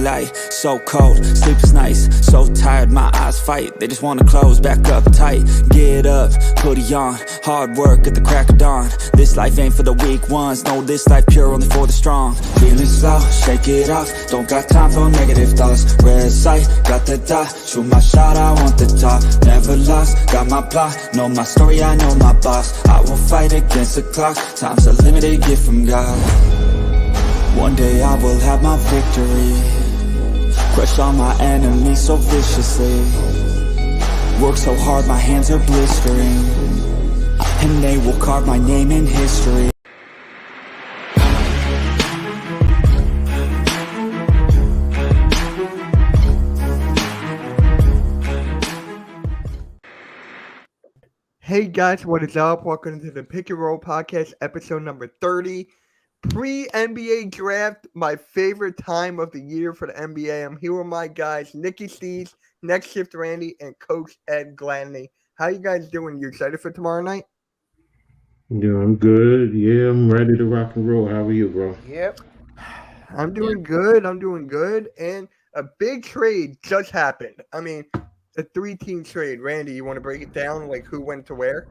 light, so cold, sleep is nice. So tired, my eyes fight, they just wanna close back up tight. Get up, hoodie on, hard work at the crack of dawn. This life ain't for the weak ones, no, this life pure only for the strong. Feeling slow, shake it off, don't got time for negative thoughts. Red sight, got the dot, shoot my shot, I want the top. Never lost, got my plot, know my story, I know my boss. I will fight against the clock, time's a limited gift from God. One day I will have my victory, crush all my enemies so viciously. Work so hard my hands are blistering, and they will carve my name in history. Hey guys, what is up? Welcome to the Pick and Roll Podcast, episode number 30. Pre-NBA draft, my favorite time of the year for the NBA. I'm here with my guys, Nicky, Steez, NextShift Randy, and Coach Ed Gladney. How you guys doing? You excited for tomorrow night? Yeah, I'm good. Yeah, I'm ready to rock and roll. How are you, bro? Yep. I'm doing good. And a big trade just happened. I mean, a 3-team trade. Randy, you want to break it down, like who went to where?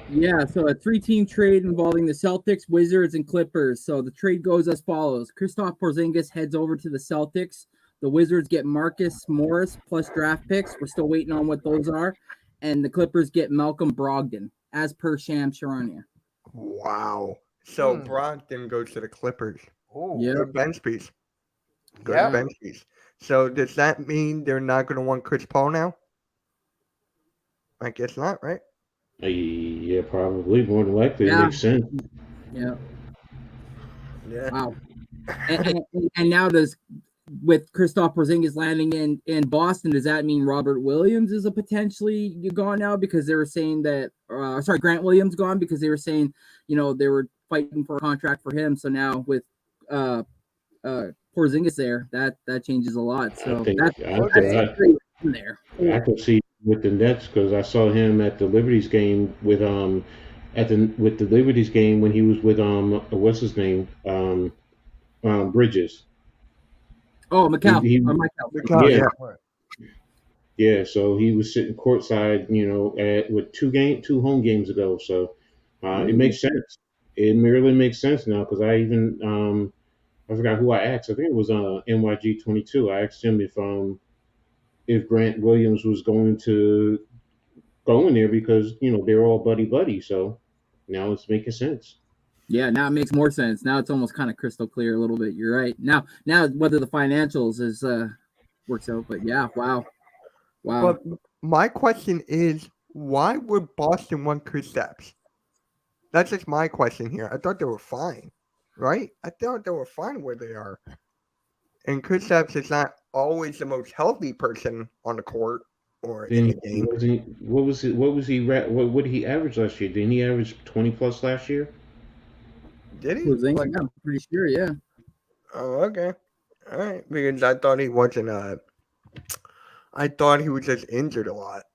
Yeah, so a 3-team trade involving the Celtics, Wizards, and Clippers. So the trade goes as follows. Kristaps Porzingis heads over to the Celtics. The Wizards get Marcus Morris plus draft picks. We're still waiting on what those are. And the Clippers get Malcolm Brogdon, as per Shams Charania. Wow. So Brogdon goes to the Clippers. Oh, Yeah. Good bench piece. Good bench piece. So does that mean they're not going to want Chris Paul now? I guess not, right? Yeah, probably. More than likely. Yeah. It makes sense. Yeah. Yeah. Wow. And now with Kristaps Porzingis landing in Boston, does that mean Robert Williams is a potentially gone now? Because they were saying that, Grant Williams gone because they were saying, they were fighting for a contract for him. So now with Porzingis there, that changes a lot. So I could see with the Nets because I saw him at the Liberties game with the Liberties game when he was with what's his name Bridges. Oh, McCall, Yeah, so he was sitting courtside, with two home games ago. So it makes sense. It really makes sense now because I forgot who I asked. I think it was NYG 22. I asked him if Grant Williams was going to go in there because they're all buddy. So now it's making sense. Yeah, now it makes more sense. Now it's almost kind of crystal clear a little bit. You're right. Now whether the financials is works out, but yeah, wow. But my question is, why would Boston want Kristaps? That's just my question here. I thought they were fine, right? I thought they were fine where they are. And Kristaps is not always the most healthy person on the court or in the game. What did he average last year? Didn't he average 20 plus last year? Did he? I'm pretty sure, yeah. Oh, okay. All right. Because I thought he wasn't I thought he was just injured a lot.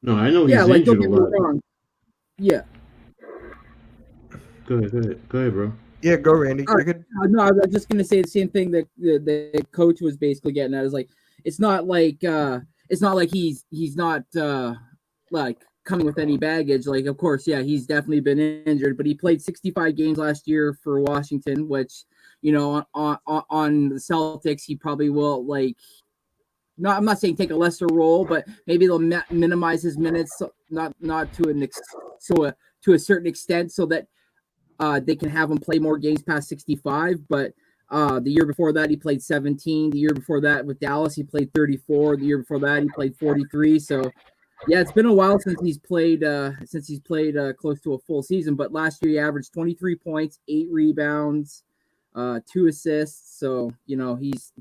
No, I know he's injured a lot. Wrong. Yeah. Go ahead, bro. Yeah, go, Randy. Right. No, I was just gonna say the same thing that the coach was basically getting at. Is like it's not like he's not like coming with any baggage. Like, of course, yeah, he's definitely been injured, but he played 65 games last year for Washington, which on the Celtics he probably will I'm not saying take a lesser role, but maybe they'll minimize his minutes, not to a certain extent, so that they can have him play more games past 65. But the year before that, he played 17. The year before that with Dallas, he played 34. The year before that, he played 43. So, yeah, it's been a while since he's played close to a full season. But last year, he averaged 23 points, 8 rebounds, 2 assists. So, he's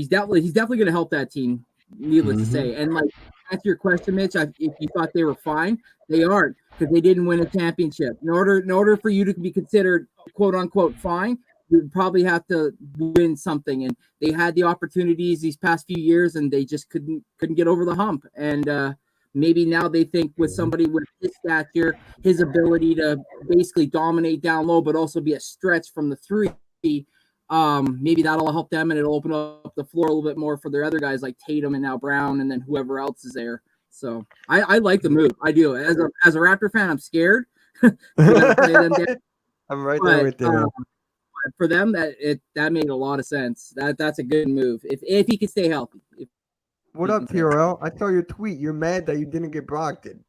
definitely going to help that team. Needless to say, and like answer your question, Mitch. If you thought they were fine, they aren't because they didn't win a championship. In order for you to be considered quote unquote fine, you probably have to win something. And they had the opportunities these past few years, and they just couldn't get over the hump. And maybe now they think with somebody with his stature, his ability to basically dominate down low, but also be a stretch from the three. maybe that'll help them, and it'll open up the floor a little bit more for their other guys like Tatum and now Brown, and then whoever else is there. So I like the move. I do. As a Raptor fan, I'm scared. Play them down. I'm right there with you. For them, that made a lot of sense. That's a good move if he can stay healthy. What up, TRL? I saw your tweet. You're mad that you didn't get Brogdon.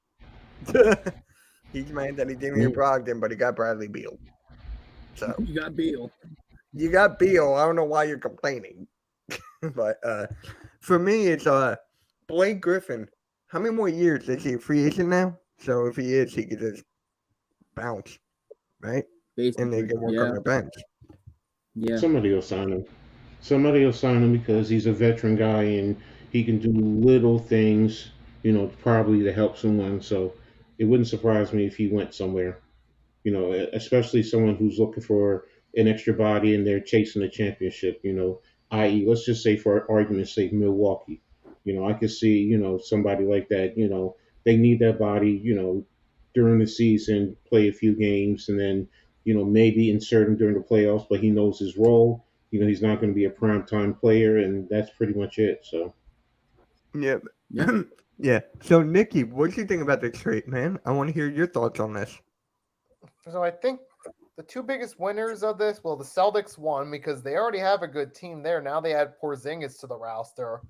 He's mad that he didn't get Brogdon, but he got Bradley Beal. So You got Beal. you got Beal. I don't know why you're complaining. But for me, it's Blake Griffin. How many more years is he a free agent now? So if he is, he could just bounce, right? Basically, And they can work on the bench. Yeah. Somebody will sign him. Somebody will sign him because he's a veteran guy and he can do little things, probably to help someone. So it wouldn't surprise me if he went somewhere, especially someone who's looking for an extra body and they're chasing a championship, i.e., let's just say for argument's sake, Milwaukee. I could see, somebody like that, they need that body, during the season, play a few games and then, maybe insert him during the playoffs, but he knows his role. He's not going to be a primetime player, and that's pretty much it. So, Yeah. Yeah. Yeah. So, Nicky, what do you think about the trade, man? I want to hear your thoughts on this. So I think the two biggest winners of this, well, the Celtics won because they already have a good team there. Now they add Porzingis to the roster.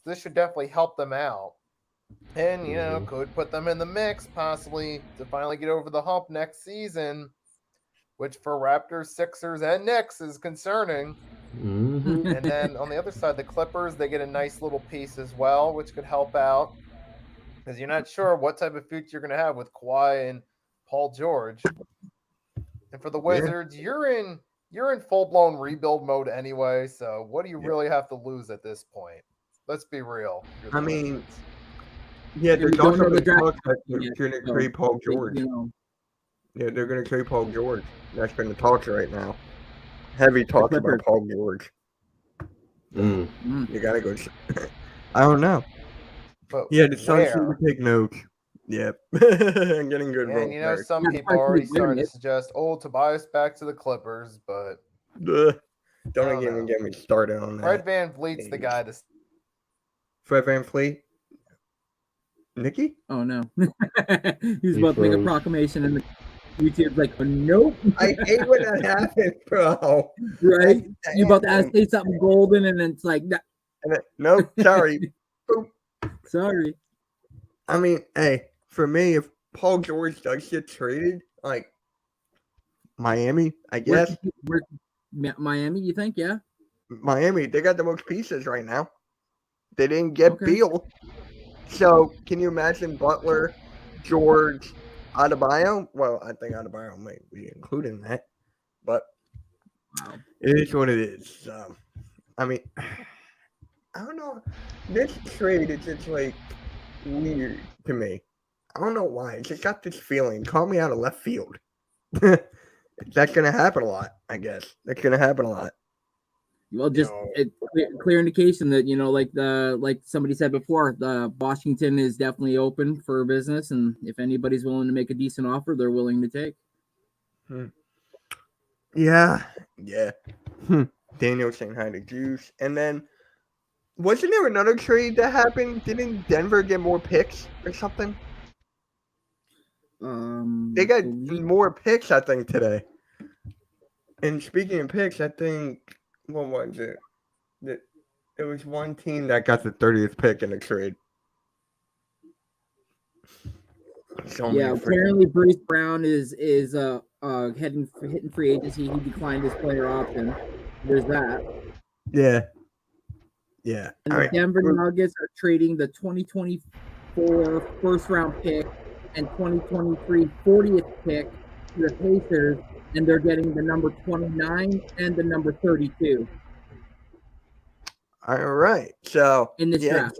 So this should definitely help them out. And, could put them in the mix possibly to finally get over the hump next season, which for Raptors, Sixers, and Knicks is concerning. mm-hmm. And then on the other side, the Clippers, they get a nice little piece as well, which could help out because you're not sure what type of future you're going to have with Kawhi and Paul George. And for the Wizards, you're in full-blown rebuild mode anyway, so what do you really have to lose at this point? Let's be real. I mean, yeah, there's also the talk that they're going to trade Paul George. Yeah, they're going to trade Paul George. That's been the talks right now. Heavy talk about Paul George. You got to go. I don't know. But yeah, the Suns seem to take notes. Yep. I'm getting good. And some people are already starting to suggest, Tobias back to the Clippers, but don't even get me started on that. Fred VanVleet's the guy to. Fred VanVleet? Nicky? Oh no. He's about to make a proclamation and YouTube's like, nope. I hate when that happens, bro. Right? You about to say something golden and then it's like, nope, sorry. Sorry. I mean, hey, for me, if Paul George does get traded, like Miami, I guess. Miami, you think? Yeah. Miami, they got the most pieces right now. They didn't get Beal. So, can you imagine Butler, George, Adebayo? Well, I think Adebayo might be included in that. But it is what it is. I mean, I don't know. This trade is just like weird to me. I don't know why. It's just got this feeling. Call me out of left field. That's going to happen a lot, I guess. That's going to happen a lot. Well, just clear indication that, like somebody said before, the Washington is definitely open for business, and if anybody's willing to make a decent offer, they're willing to take. Yeah. Daniel saying hi to Juice. And then, wasn't there another trade that happened? Didn't Denver get more picks or something? They got more picks, I think, today. And speaking of picks, I think, what was it? There was one team that got the 30th pick in the trade. Apparently Bruce Brown is hitting free agency. He declined his player option. There's that. Yeah. And the Denver Nuggets are trading the 2024 first round pick and 2023 40th pick to the Pacers, and they're getting the number 29 and the number 32. All right. So in this draft,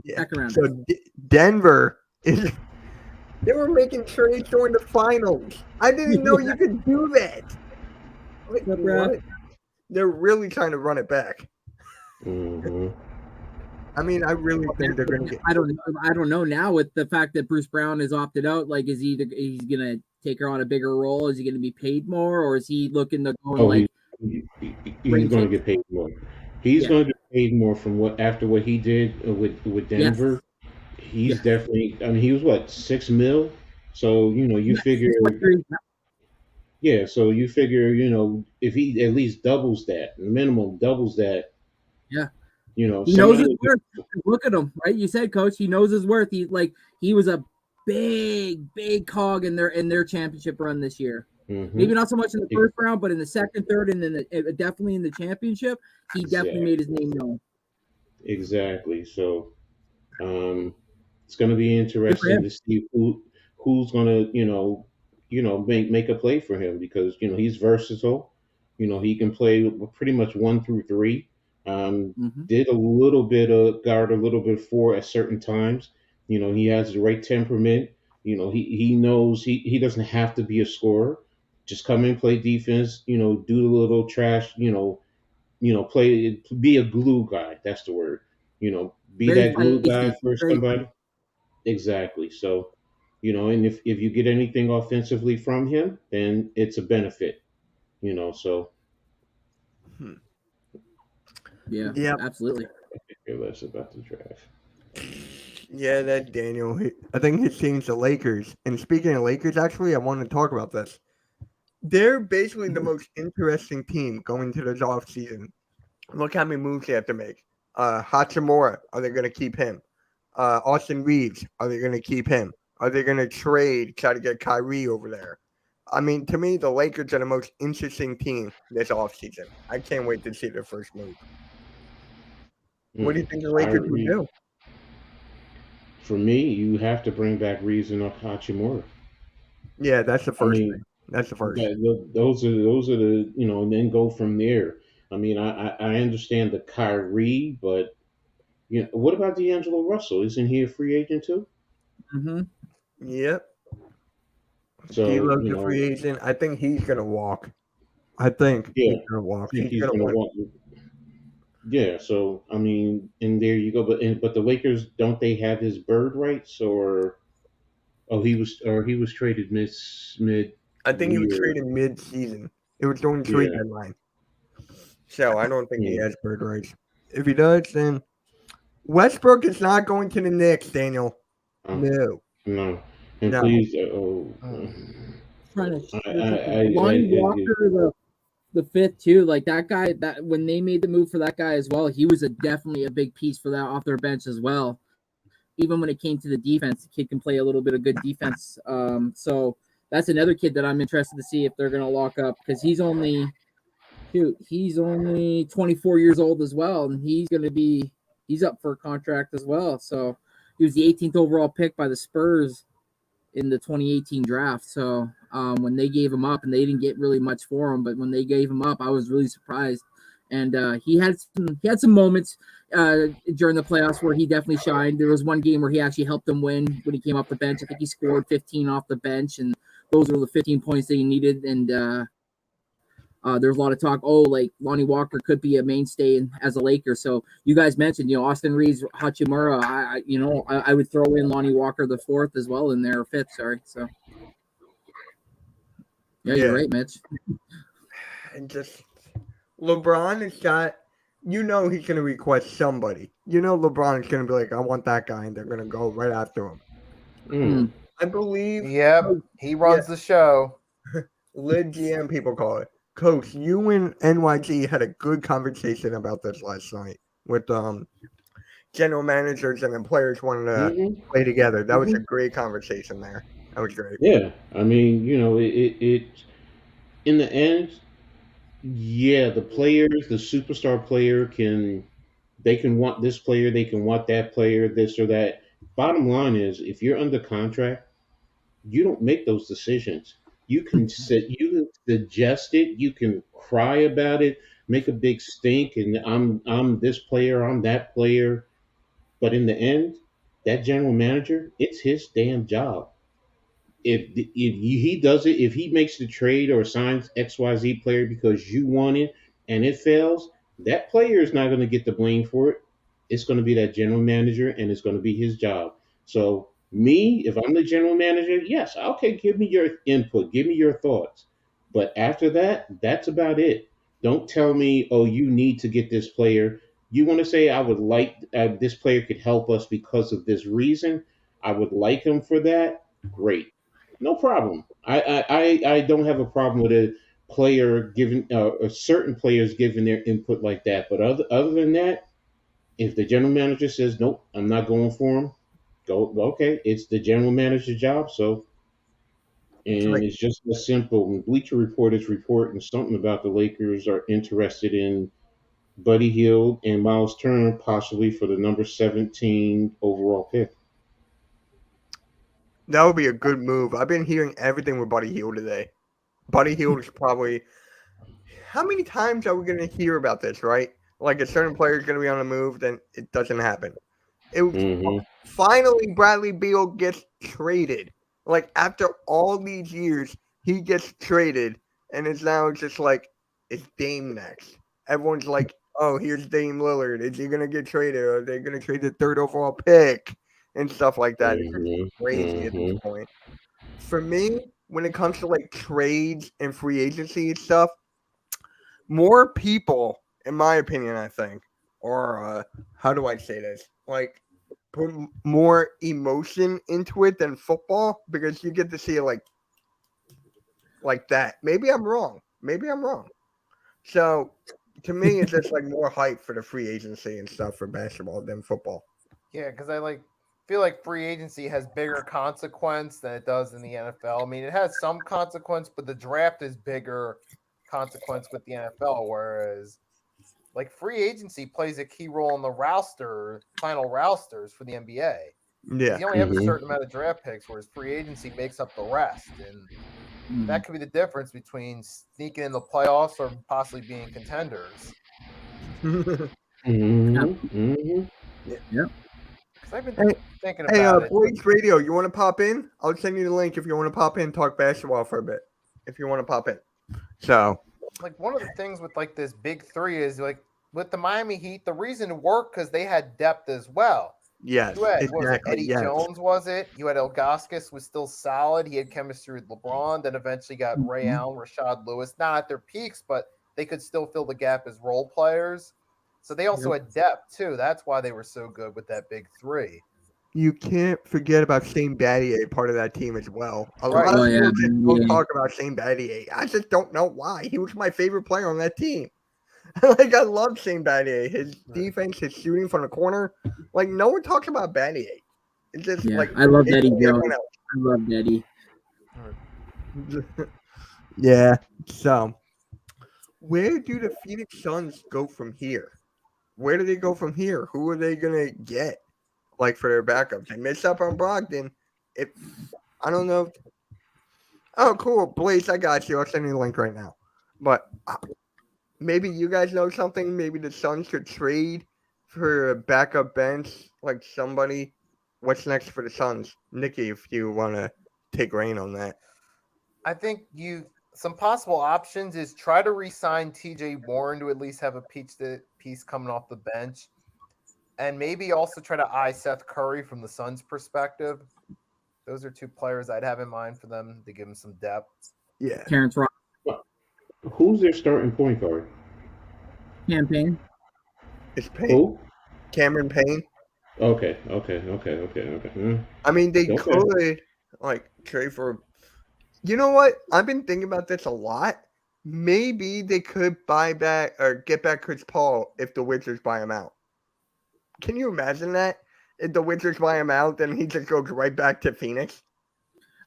second round. So Denver is. They were making trades during the finals. I didn't know you could do that. What? They're really trying to run it back. Mm-hmm. I mean, I really think they're going to get. I don't know now with the fact that Bruce Brown is opted out. Like, is he's going to take her on a bigger role? Is he going to be paid more, or is he looking to go He's going to get paid more. He's Yeah. going to get paid more from after what he did with Yes. Denver. He's Yes. definitely. I mean, he was what, $6 million. So you Yeah, figure, 6.3. yeah. So you figure, if he at least doubles that, minimum doubles that, Yeah. He knows somebody his will worth. Look at him, right? You said, Coach, he knows his worth. He was a big cog in their championship run this year. Maybe not so much in the first round, but in the second, third, and then definitely in the championship, he definitely made his name known. Exactly. So it's going to be Good for interesting him. to see who's going to make a play for him, because he's versatile. He can play pretty much 1 through 3. Mhm. Did a little bit of guard, a little bit of 4 at certain times. He has the right temperament. He knows he doesn't have to be a scorer. Just come in, play defense. Do a little trash. Be a glue guy. That's the word. Be Very that glue guy feisty. for Very somebody. Exactly. So, and if you get anything offensively from him, then it's a benefit. So yeah, Yeah, absolutely. I could care less about the draft. yeah, that's Daniel. I think his team's the Lakers. And speaking of Lakers, actually, I want to talk about this. They're basically the most interesting team going to this offseason. Look how many moves they have to make. Hachimura, are they going to keep him? Austin Reeves, are they going to keep him? Are they going to try to get Kyrie over there? I mean, to me, the Lakers are the most interesting team this offseason. I can't wait to see their first move. What do you think the Lakers would Kyrie, do? for me, you have to bring back Reeves and Hachimura. Yeah, that's the I first mean, thing. That's the first. those are the and then go from there. I mean, I understand the Kyrie, but what about D'Angelo Russell? Isn't he a free agent too? Mm-hmm. Yep. So D'Lo's a free agent. I think he's going to walk. I think yeah, he's going to walk. I think He's he's going to going to want. want. Yeah, so I mean, and there you go. But the Lakers, don't they have his bird rights, or he was traded mid I think he was year? traded mid-season. It was during trade Yeah, deadline. So I don't think he yeah, has bird rights. If he does, then Westbrook is not going to the Knicks, Daniel. um, No. no, and No. please, Trying to I, look at I, the Lonnie I, Walker, the fifth too. Like that guy, that when they made the move for that guy as well, he was definitely a big piece for that off their bench as well. Even when it came to the defense, the kid can play a little bit of good defense. So that's another kid that I'm interested to see if they're going to lock up, because he's only 24 years old as well, and he's up for a contract as well. So he was the 18th overall pick by the Spurs in the 2018 draft. So when they gave him up, and they didn't get really much for him, but when they gave him up, I was really surprised. And he had some moments during the playoffs where he definitely shined. There was one game where he actually helped them win when he came off the bench. I think he scored 15 off the bench, and those were the 15 points that he needed. And there's a lot of talk, like Lonnie Walker could be a mainstay as a Laker. So you guys mentioned, Austin Reeves, Hachimura. I would throw in Lonnie Walker the fourth as well in there, or fifth, sorry. So yeah, you're right, Mitch. And just LeBron has got, he's going to request somebody. LeBron is going to be like, I want that guy, and they're going to go right after him. I believe. Yep, he runs the show. Lid GM, people call it. Coach, you and NYG had a good conversation about this last night with general managers and the players wanting to play together. That was a great conversation there. That was great. Yeah, I mean, it in the end, yeah, the players, the superstar player they can want this player, they can want that player, this or that. Bottom line is, if you're under contract, you don't make those decisions. You can suggest it, you can cry about it, make a big stink, and I'm this player, I'm that player. But in the end, that general manager, it's his damn job. If he does it, if he makes the trade or signs XYZ player because you want it and it fails, that player is not going to get the blame for it. It's going to be that general manager, and it's going to be his job. So me, if I'm the general manager, yes, okay, give me your input, give me your thoughts. But after that, that's about it. Don't tell me, oh, you need to get this player. You want to say I would like this player could help us because of this reason. I would like him for that. Great, no problem. I don't have a problem with a player giving certain players giving their input like that. But other than that, if the general manager says nope, I'm not going for him, go okay. It's the general manager's job. So and Like, it's just as simple. When Bleacher Report is reporting something about the Lakers are interested in Buddy Hield and Miles Turner, possibly for the number 17 overall pick. that would be a good move. I've been hearing everything with Buddy Hield today. Buddy Hield is probably. How many times are we going to hear about this, right? Like a certain player is going to be on the move, then it doesn't happen. It was Mm-hmm. finally Bradley Beal gets traded. Like after all these years, he gets traded, and it's now just like it's Dame next. Everyone's like, "Oh, here's Dame Lillard. Is he gonna get traded? Or are they gonna trade the third overall pick and stuff like that?" It's just Mm-hmm. crazy at this Mm-hmm. point. For me, when it comes to like trades and free agency and stuff, more people, in my opinion, I think, or how do I say this? Like put more emotion into it than football because you get to see it like that. Maybe I'm wrong. Maybe I'm wrong. So to me, it's just like more hype for the free agency and stuff for basketball than football. Yeah, because I feel like free agency has bigger consequence than it does in the NFL. I mean, it has some consequence, but the draft is bigger consequence with the NFL, whereas like free agency plays a key role in the final rosters for the NBA. Yeah. You only have a Mhm. certain amount of draft picks, whereas free agency makes up the rest, and that could be the difference between sneaking in the playoffs or possibly being contenders. Mm-hmm. Mm-hmm. Because I've been Hey, thinking Hey, about it. Boys Radio, you want to pop in? I'll send you the link if you want to pop in, talk basketball for a bit. If you want to pop in. So, Like one of the things with like this big three is like with the Miami Heat, the reason it worked because they had depth as well. yes, You had what was it, exactly. Eddie Yes. Jones, was it? You had Ilgauskas was still solid. He had chemistry with LeBron. Then eventually got Ray Allen, Rashad Lewis, not at their peaks, but they could still fill the gap as role players. So they also had depth too. That's why they were so good with that big three. You can't forget about Shane Battier, part of that team as well. A Right. lot of Oh, yeah, people just don't yeah. talk about Shane Battier. I just don't know why. He was my favorite player on that team. Like, I love Shane Battier. His defense, his shooting from the corner. Like, no one talks about Battier. It's just Yeah, like I love it's Eddie everyone Jones. I love Eddie. else. Yeah. So, where do the Phoenix Suns go from here? Where do they go from here? Who are they gonna get? Like for their backups, they missed up on Brogdon. If I don't know. Oh, cool, Blaze, I got you. I'll send you the link right now. But maybe you guys know something. Maybe the Suns could trade for a backup bench, like somebody. What's next for the Suns, Nicky? If you want to take reign on that. I think some possible options is try to re-sign TJ Warren to at least have a piece coming off the bench. And maybe also try to eye Seth Curry from the Suns' perspective. Those are two players I'd have in mind for them to give them some depth. Yeah, Terrence Ross Who's their starting point guard? campaign. it's Payne. Who? Cameron Payne. Okay. I mean, they Okay. could like trade for. You know what? I've been thinking about this a lot. Maybe they could buy back or get back Chris Paul if the Wizards buy him out. Can you imagine that? If the Wizards buy him out, then he just goes right back to Phoenix.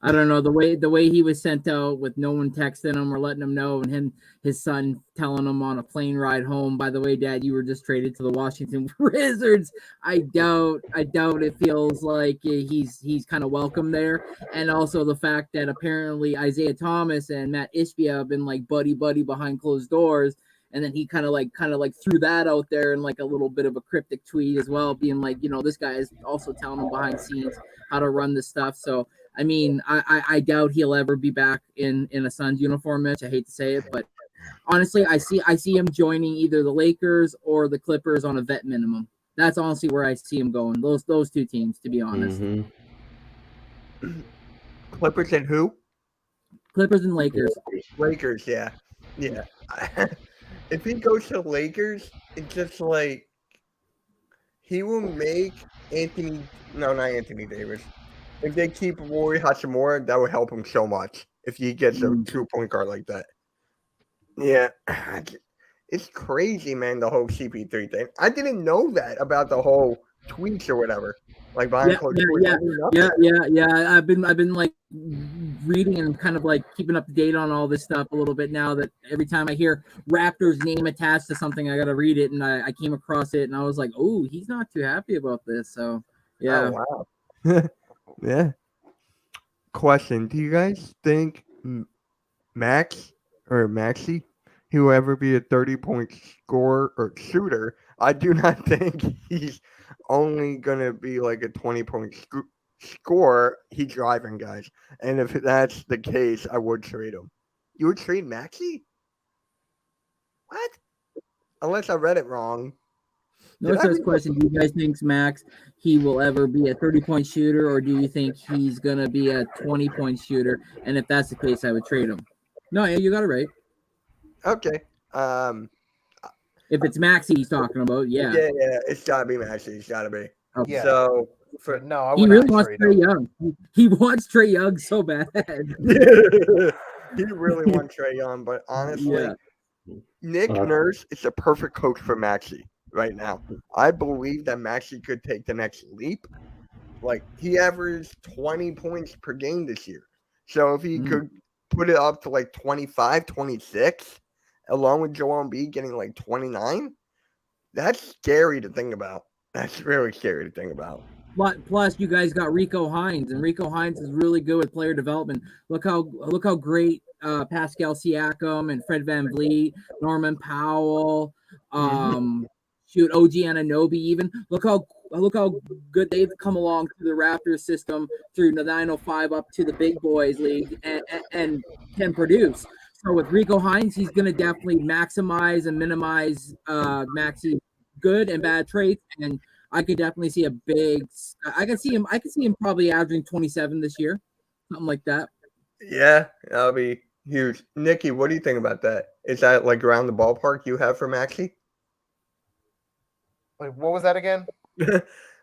I don't know the way he was sent out with no one texting him or letting him know, and his son telling him on a plane ride home, by the way, Dad, you were just traded to the Washington Wizards. I doubt it feels like he's kind of welcome there, and also the fact that apparently Isaiah Thomas and Matt Ishbia have been like buddy behind closed doors. And then he kind of like threw that out there in like a little bit of a cryptic tweet as well, being like, this guy is also telling him behind scenes how to run this stuff. So, I mean, I doubt he'll ever be back in a Suns uniform, Mitch. I hate to say it, but honestly, I see him joining either the Lakers or the Clippers on a vet minimum. That's honestly where I see him going. Those two teams, to be honest. Mm-hmm. Clippers and who? Clippers and Lakers. Lakers, yeah. if he goes to the Lakers, it's just like he will make not Anthony Davis. If they keep Roy Hachimura, that would help him so much if he gets a true point guard like that. Yeah. It's crazy, man, the whole CP3 thing. I didn't know that about the whole tweets or whatever. Like behind closed doors. Yeah. I've been like reading and kind of like keeping up to date on all this stuff a little bit now that every time I hear Raptors name attached to something, I gotta read it, and I came across it and I was like, oh, he's not too happy about this. So yeah. Oh, wow. Yeah. Question: do you guys think Maxi, he will ever be a 30-point scorer or shooter? I do not think he's only gonna be like a 20-point scorer. He's driving guys, and if that's the case, I would trade him. You would trade Maxi? What? Unless I read it wrong. No such question. Do you guys think Max he will ever be a 30-point shooter, or do you think he's gonna be a 20-point shooter? And if that's the case, I would trade him. No, yeah, you got it right. Okay. If it's Maxi he's talking about, yeah. Yeah, it's gotta be Maxi. It's gotta be. Okay. Yeah. So I he would really not wants trade Trae him. Young. He wants Trae Young so bad. he really wants Trae Young, but honestly, Nick Nurse is a perfect coach for Maxi right now. I believe that Maxi could take the next leap. Like he averaged 20 points per game this year. So if he could put it up to like 25, 26, along with Joel Embiid getting like 29, that's scary to think about. That's really scary to think about. Plus, you guys got Rico Hines, and Rico Hines is really good with player development. Look how great Pascal Siakam and Fred VanVleet, Norman Powell, OG Anunoby even. Look how good they've come along through the Raptors system through the 905 up to the big boys league and can produce. So with Rico Hines, he's going to definitely maximize and minimize Maxi's good and bad traits, and I could definitely see I can see him probably averaging 27 this year, something like that. Yeah, that'll be huge. Nicky, what do you think about that? Is that like around the ballpark you have for Maxi? Like, what was that again?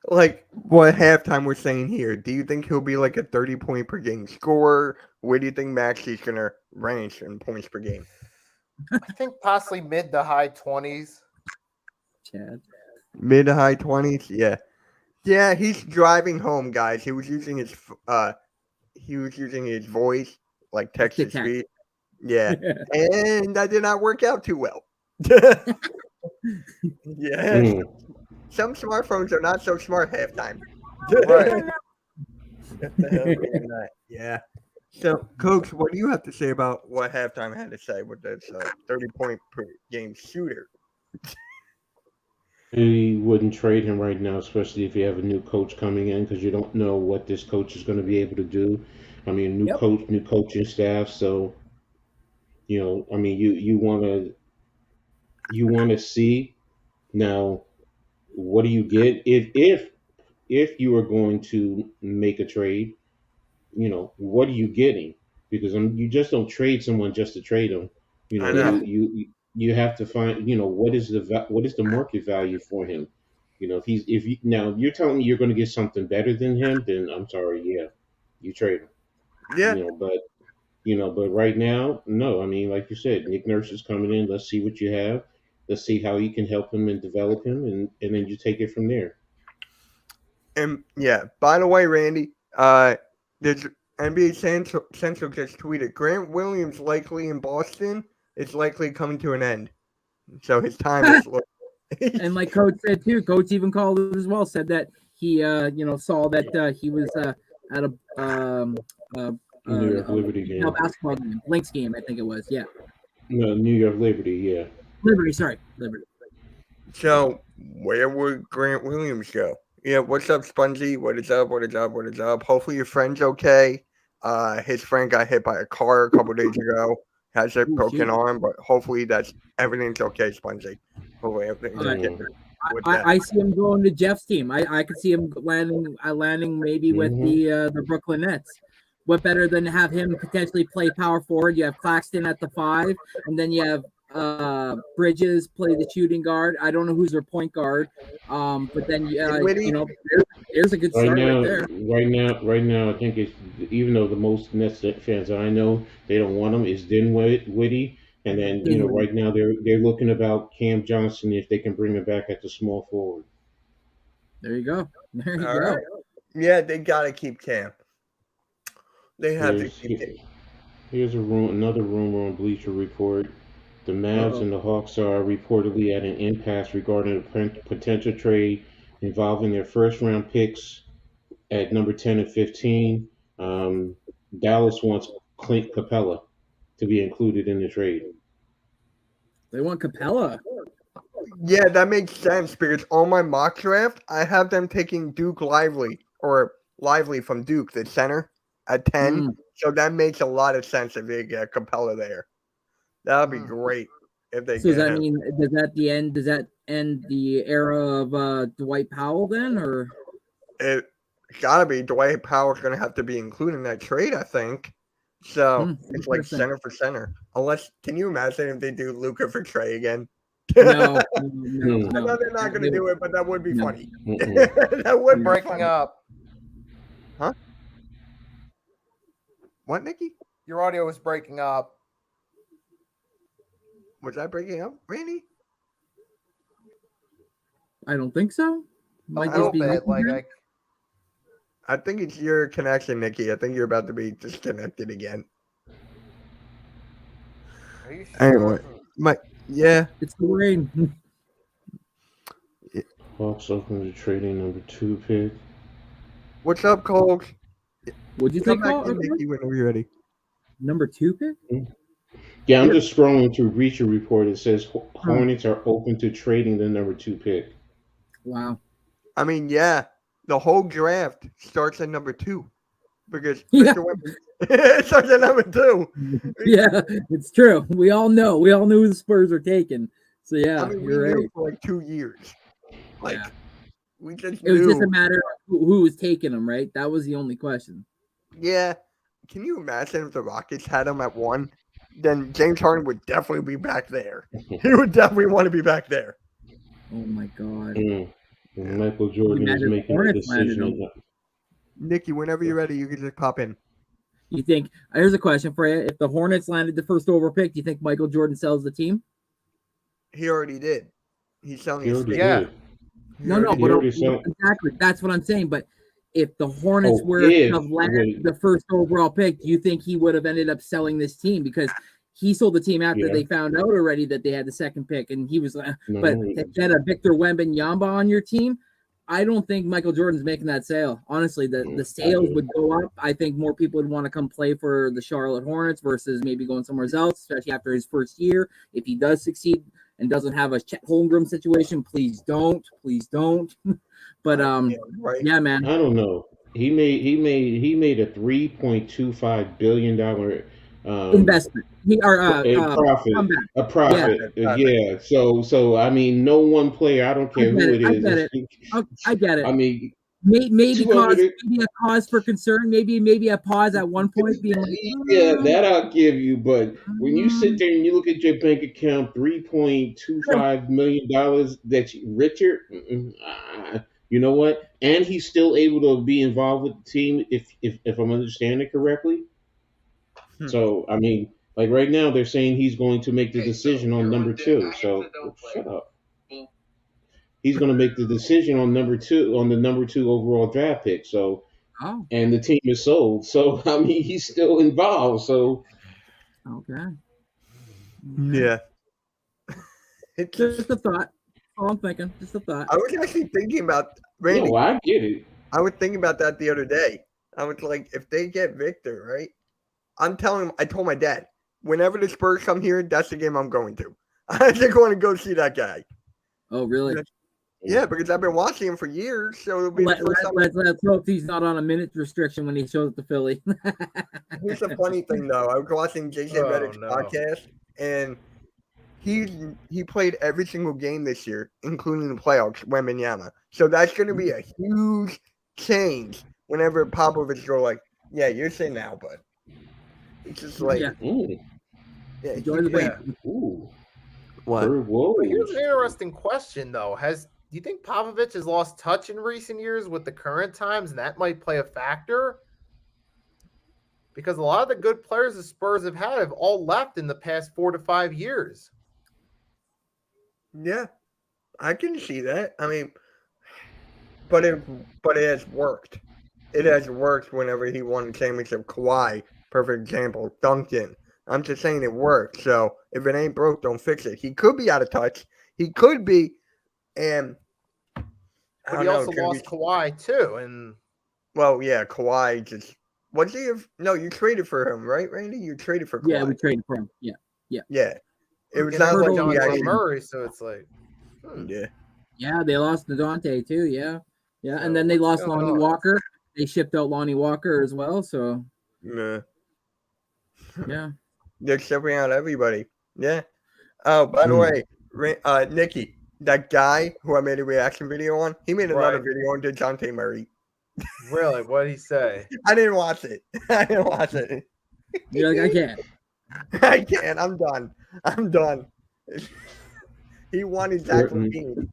Like what halftime we're saying here. Do you think he'll be like a 30-point per game scorer? Where do you think Maxi's gonna range in points per game? I think possibly mid to high 20s. Chad. Mid to high 20s, yeah. Yeah, he's driving home, guys. He was using his voice like text to speech. Yeah. And that did not work out too well. Yeah. Some smartphones are not so smart halftime. Right. Yeah. So, Coach, what do you have to say about what halftime had to say with this 30-point per game shooter? I wouldn't trade him right now, especially if you have a new coach coming in, because you don't know what this coach is going to be able to do. I mean, new coach, new coaching staff. So, you want to see now. What do you get if you are going to make a trade? What are you getting? Because you just don't trade someone just to trade them. You have to find, what is the market value for him? Now you're telling me you're going to get something better than him, then I'm sorry, you trade him. Yeah. But right now, no. I mean, like you said, Nick Nurse is coming in. Let's see what you have. Let's see how you can help him and develop him, and then you take it from there. And by the way, Randy, there's NBA Central just tweeted Grant Williams likely in Boston. It's likely coming to an end. So his time is And like Coach said too, Coach even called it as well, said that he saw that he was at a New York Liberty game. Basketball game, Lynx game, I think it was. Yeah. No, New York Liberty, yeah. Liberty. So where would Grant Williams go? Yeah, what's up, Spongy? What is up? Hopefully your friend's okay. His friend got hit by a car a couple days ago. Has a broken arm, but hopefully everything's okay, Spongy. Hopefully everything's okay. I see him going to Jeff's team. I could see him landing maybe with the Brooklyn Nets. What better than have him potentially play power forward? You have Claxton at the 5, and then you have Bridges play the shooting guard. I don't know who's their point guard. But then Dinwiddie? there's a good Right start now, right there. right now, I think it's even though the most Nets fans that I know they don't want him is Dinwiddie, and then right now they're looking about Cam Johnson if they can bring him back at the small forward. There you go. There you All go. right. Yeah, they gotta keep Cam. They have to keep Cam. Here's another rumor on Bleacher Report. The Mavs and the Hawks are reportedly at an impasse regarding a potential trade involving their first-round picks at number 10 and 15. Dallas wants Clint Capella to be included in the trade. They want Capella. Yeah, that makes sense because on my mock draft, I have them taking Duke Lively from Duke, the center, at 10. So that makes a lot of sense if they get Capella there. That would be great if they So get does that him. mean does that end the era of Dwight Powell then, or It gotta be. Dwight Powell's gonna have to be included in that trade, I think. So it's like center for center. Unless, can you imagine if they do Luka for Trey again? no. I know they're not gonna do it, but that would be funny. Mm-mm. That would be breaking funny. up. Huh? What, Nicky? Your audio was breaking up. Was I breaking up, Randy? I don't think so. Might A just little be bit. I think it's your connection, Nicky. I think you're about to be disconnected again. Are you Anyway, yeah. It's the rain. Hawks open to trading number 2 pick. What's up, Cole? Would you Come think back in, Nicky, whenever you're ready. number 2 pick? Yeah, I'm just scrolling through Bleacher Report. It says Hornets are open to trading the number 2 pick. Wow. I mean, yeah, the whole draft starts at number 2 because Yeah. it starts at number 2. Yeah, it's true. We all know. We all knew the Spurs were taken. So yeah, I mean, we you're knew right. for like 2 years. Like, Yeah. we just It was knew. just a matter of who was taking them, right? That was the only question. Yeah. Can you imagine if the Rockets had him at 1? Then James Harden would definitely be back there. He would definitely want to be back there. Oh my god. Michael Jordan is Imagine making a Hornets landed decision. Nicky, whenever you're ready, you can just pop in. You think? Here's a question for you: if the Hornets landed the first overall pick, do you think Michael Jordan sells the team? He already did. He's selling He his already stake. Yeah. did. No, He but already sold. exactly. That's what I'm saying. But if the Hornets Oh, were if, to have landed wait. the first overall pick, do you think he would have ended up selling this team? Because he sold the team after Yeah. they found out already that they had the second pick, and he was like, No, but to get a Victor Wembanyama on your team, I don't think Michael Jordan's making that sale. Honestly, the sales would go up. I think more people would want to come play for the Charlotte Hornets versus maybe going somewhere else, especially after his first year. If he does succeed and doesn't have a Chet Holmgren situation, please don't. But right. yeah, man. I don't know. He made a $3.25 billion Investment. profit. comeback. A profit. Yeah. So I mean, no one player. I don't care who it I is. get it. I get it. I mean, maybe $200 a cause for concern. Maybe a pause at one point, being like, yeah, that I'll give you. But when you sit there and you look at your bank account, $3.25 million that Richard, you know what? And he's still able to be involved with the team, if I'm understanding it correctly. So I mean, like right now, they're saying he's going to make the decision on number 2. So shut up. He's going to make the decision on the number 2 overall draft pick. So, and the team is sold. So I mean, he's still involved. So, okay, Yeah. it's just a thought. All I'm thinking, just a thought. I was actually thinking about Randy. no, I get it. I was thinking about that the other day. I was like, if they get Victor, right? I told my dad, whenever the Spurs come here, that's the game I'm going to. I just want to go see that guy. Oh, really? Yeah, because I've been watching him for years, so it'll be the first time. Let's hope he's not on a minute restriction when he shows up to Philly. Here's the funny thing, though. I was watching Jason Reddick's podcast, and he played every single game this year, including the playoffs, Wembanyama. So that's going to be a huge change whenever Popovich go like, yeah, you're saying now, bud. It's just like, Yeah. Ooh. yeah, Enjoy the break. Ooh. What? Herb But here's Woj. an interesting question, though. Do you think Popovich has lost touch in recent years with the current times, and that might play a factor? Because a lot of the good players the Spurs have all left in the past 4 to 5 years. Yeah, I can see that. I mean, but it has worked. It has worked whenever he won the championship. Kawhi, perfect example. Duncan. I'm just saying it worked. So if it ain't broke, don't fix it. He could be out of touch. He could be, and I But don't he know. also lost Kawhi, too. And Well, yeah, Kawhi just was he? No, you traded for him, right, Randy? You traded for Kawhi. Yeah, we traded for him. Yeah. Yeah, it was and not then like John he actually. Murray, so it's like, Yeah, Yeah, they lost Nadante too. Yeah. Yeah. So And then they what's lost going Lonnie on? Walker. They shipped out Lonnie Walker as well. So yeah. yeah. They're shipping out everybody. Yeah. Oh, by the way, Nicky, that guy who I made a reaction video on, he made another Right. video on DeJounte Murray. really, what did he say? I didn't watch it. You're like, I can't. I can't. I'm done. He won his actual Portland. team.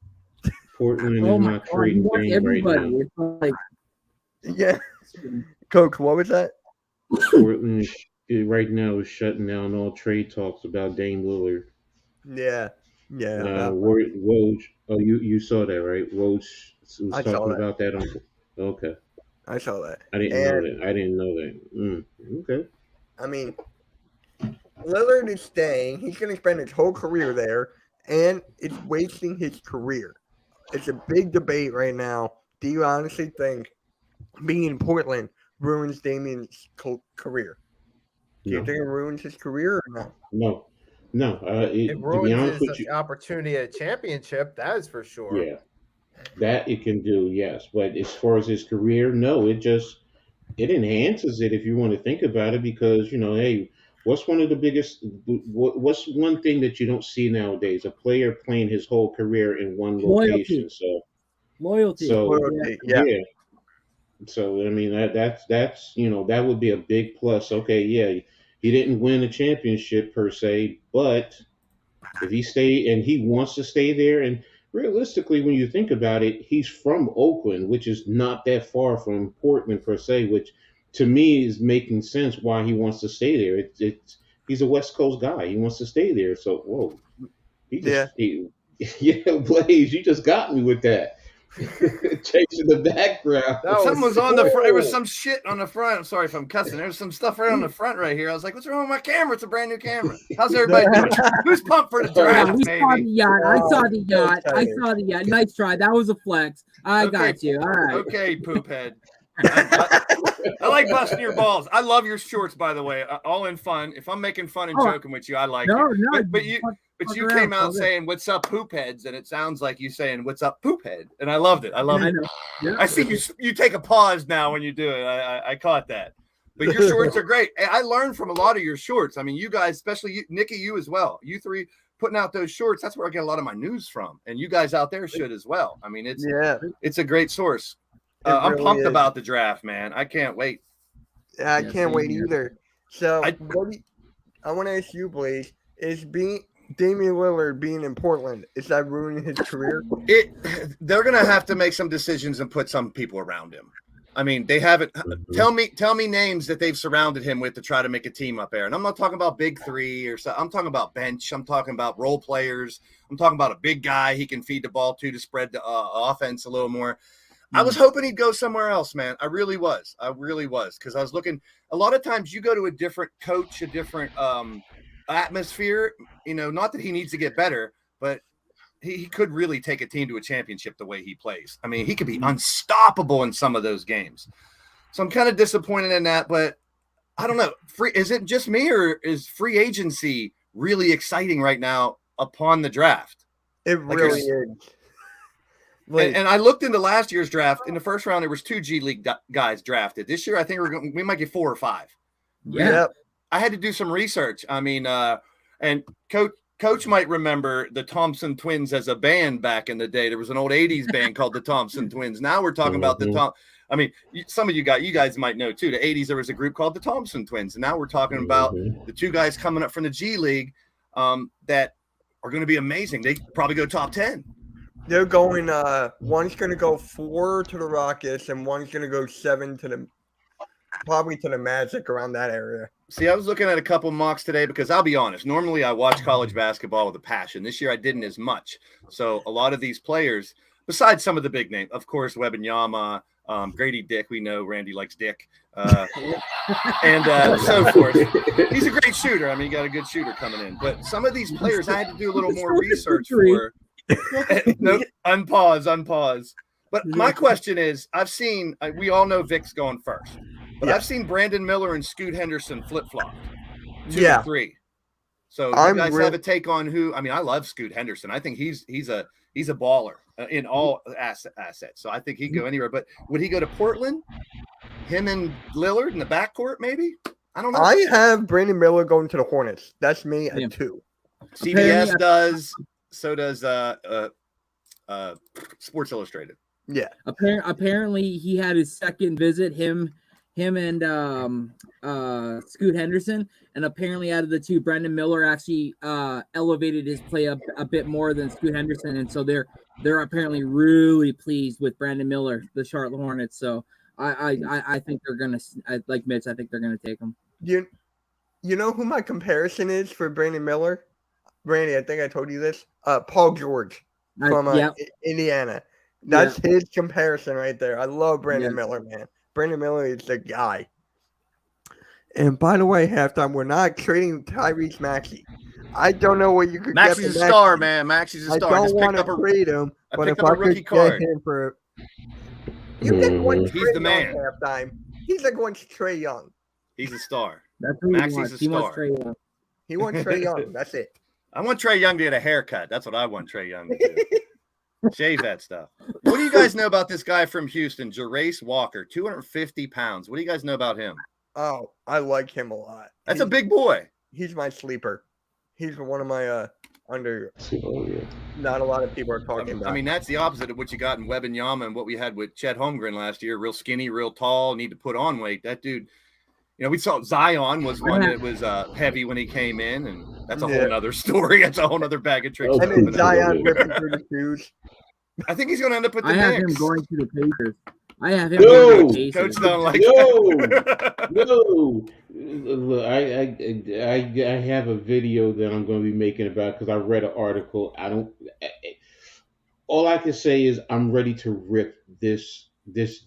Portland Oh is my not God, trading you want Dame right everybody. now. It's like, Yeah. Coach, what was that? Portland right now is shutting down all trade talks about Dame Lillard. Yeah. Yeah. Woj. Oh, you saw that, right? Woj was I saw talking that. about that on. Okay, I saw that. I didn't know that. I didn't know that. Okay. I mean, Lillard is staying. He's going to spend his whole career there, and it's wasting his career. It's a big debate right now. Do you honestly think being in Portland ruins Damian's career? Do you No. think it ruins his career or no? No. It To be ruins honest with his you, opportunity at a championship, that is for sure. yeah, that it can do, yes. But as far as his career, no. It enhances it if you want to think about it, because hey, what's one of the biggest? What's one thing that you don't see nowadays? A player playing his whole career in one location. Loyalty. Yeah. So I mean that's that would be a big plus. Okay, yeah, he didn't win a championship per se, but if he stayed and he wants to stay there, and realistically, when you think about it, he's from Oakland, which is not that far from Portland per se, which to me is making sense why he wants to stay there. He's a West Coast guy. He wants to stay there. So whoa, yeah, Blaze, you just got me with that. Chasing the background. Something was on the front. There was some shit on the front. I'm sorry if I'm cussing. There was some stuff right on the front right here. I was like, what's wrong with my camera? It's a brand new camera. How's everybody doing? Who's pumped for the draft, We saw the baby? yacht. I saw the yacht. so I saw the yacht. Nice try. That was a flex. I got you. All right. Okay, poop head. I like busting your balls. I love your shorts, by the way. All in fun. If I'm making fun and joking with you, I like it. But you came out saying, "What's up, poop heads?" And it sounds like you saying, "What's up, poop head?" And I loved it. I love it. Yeah. I see you take a pause now when you do it. I caught that. But your shorts are great. And I learned from a lot of your shorts. I mean, you guys, especially you, Nicky, you as well. You three putting out those shorts. That's where I get a lot of my news from. And you guys out there should as well. I mean, it's a great source. I'm really pumped is. about the draft, man. I can't wait. I can't wait same here. either. So I want to ask you, Blaze, is Damian Lillard being in Portland, is that ruining his career? They're gonna have to make some decisions and put some people around him. I mean, they haven't. Tell me names that they've surrounded him with to try to make a team up there. And I'm not talking about big three or so. I'm talking about bench. I'm talking about role players. I'm talking about a big guy he can feed the ball to spread the offense a little more. I was hoping he'd go somewhere else, man. I really was. Because I was looking. A lot of times you go to a different coach, a different atmosphere. Not that he needs to get better, but he could really take a team to a championship the way he plays. I mean, he could be unstoppable in some of those games. So I'm kind of disappointed in that, but I don't know. Is it just me, or is free agency really exciting right now upon the draft? It really is. And I looked into last year's draft. In the first round, there was 2 G League guys drafted. This year, I think we might get 4 or 5. Yeah. Yep. I had to do some research. I mean, and Coach might remember the Thompson Twins as a band back in the day. There was an old 80s band called the Thompson Twins. Now we're talking about I mean, some of you guys might know too. The 80s, there was a group called the Thompson Twins. And now we're talking about the 2 guys coming up from the G League that are going to be amazing. They probably go top 10. They're going. One's going to go 4 to the Rockets, and one's going to go 7 to the Magic, around that area. See, I was looking at a couple mocks today because I'll be honest. Normally, I watch college basketball with a passion. This year, I didn't as much. So a lot of these players, besides some of the big names, of course, Wembanyama, Grady Dick, we know Randy likes Dick, and so forth. He's a great shooter. I mean, you got a good shooter coming in. But some of these players, I had to do a little more research for. Nope, unpause. But my question is, we all know Vic's going first, but I've seen Brandon Miller and Scoot Henderson flip-flop 2 and 3. So you guys have a take on who? I mean, I love Scoot Henderson. I think he's a baller in all assets. So I think he'd go anywhere. But would he go to Portland? Him and Lillard in the backcourt, maybe? I don't know. I have Brandon Miller going to the Hornets. That's me at 2. CBS does. So does Sports Illustrated. Yeah. Apparently, he had his second visit. Him and Scoot Henderson, and apparently out of the two, Brandon Miller actually elevated his play up a bit more than Scoot Henderson, and so they're apparently really pleased with Brandon Miller, the Charlotte Hornets. So I think they're gonna, like Mitch, I think they're gonna take him. You know who my comparison is for Brandon Miller? Randy, I think I told you this. Paul George from Indiana. That's his comparison right there. I love Brandon Miller, man. Brandon Miller is the guy. And by the way, halftime, we're not trading Tyrese Maxey. I don't know what you could get. Maxey's a star, man. Maxey's a star. I don't want to trade him, but if I could get him for, you get one. He's the man. Halftime. He's like one Trae Young. He's a star. That's Maxey's a star. He wants Trae Young. That's it. I want Trae Young to get a haircut. That's what I want Trae Young to do. Shave that stuff. What do you guys know about this guy from Houston, Jarace Walker, 250 pounds? What do you guys know about him? Oh, I like him a lot. That's a big boy. He's my sleeper. He's one of my not a lot of people are talking about. I mean, that's the opposite of what you got in Wembanyama and what we had with Chet Holmgren last year. Real skinny, real tall, need to put on weight. That dude, we saw Zion was one that was heavy when he came in, and that's a whole nother story. That's a whole other bag of tricks. And then Zion ripping through the shoes. I think he's going to end up with the Knicks. I have him going to the Pacers. I have him going to the Pacers. Coach don't like that. No. Look, I have a video that I'm going to be making about because I read an article. All I can say is I'm ready to rip this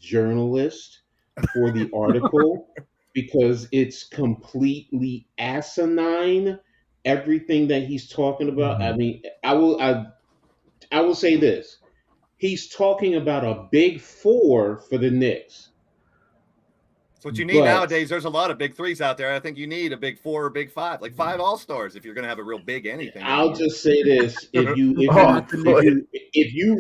journalist for the article because it's completely asinine. Everything that he's talking about. I mean, I will say this. He's talking about a big 4 for the Knicks. That's what you need nowadays. There's a lot of big 3s out there. I think you need a big 4 or big 5, like 5 all-stars if you're going to have a real big anything. I'll just say this. If you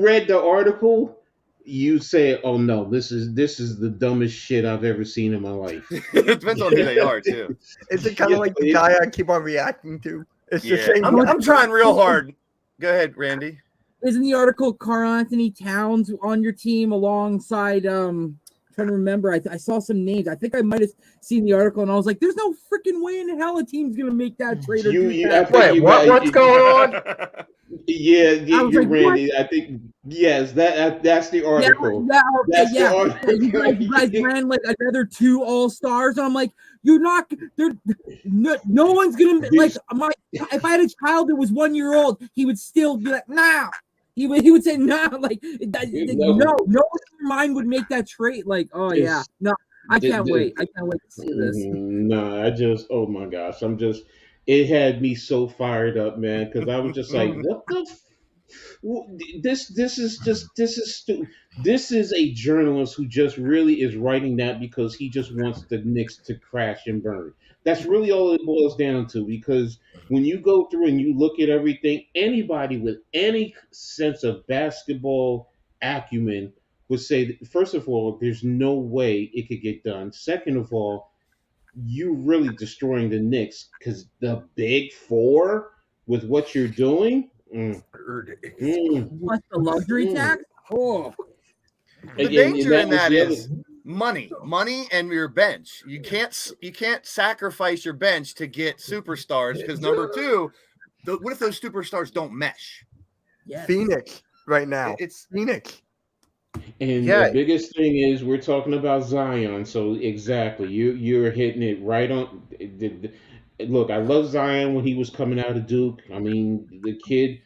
read the article, you say, oh, no, this is the dumbest shit I've ever seen in my life. It depends on who they are, too. Is it kind of like the guy I keep on reacting to? It's the same. I'm trying real hard. Go ahead, Randy. Isn't the article Karl Anthony Towns on your team alongside trying to remember, I saw some names. I think I might have seen the article and I was like, there's no freaking way in hell a team's gonna make that trade. Wait, what's going on? Yeah, you're Randy. I think that's the article. You guys ran like another 2 all-stars, and I'm like, you're not. No one's gonna like my. If I had a child that was 1 year old, he would still be like, nah. He would say, nah, like no one in your mind would make that trade. Like, oh yeah, no, I can't wait. I can't wait to see this. No, oh my gosh, it had me so fired up, man, because I was just like, what the this is a journalist who just really is writing that because he just wants the Knicks to crash and burn. That's really all it boils down to, because when you go through and you look at everything, anybody with any sense of basketball acumen would say that, first of all, there's no way it could get done. Second of all, you're really destroying the Knicks because the big 4 with what you're doing. What's the luxury tax? Oh, the danger in that is money and your bench. You can't sacrifice your bench to get superstars because number 2, what if those superstars don't mesh? Yes. Phoenix right now. It's Phoenix. And Yeah. the biggest thing is we're talking about Zion. So exactly, you're hitting it right on. Look, I love Zion when he was coming out of Duke. I mean, the kid,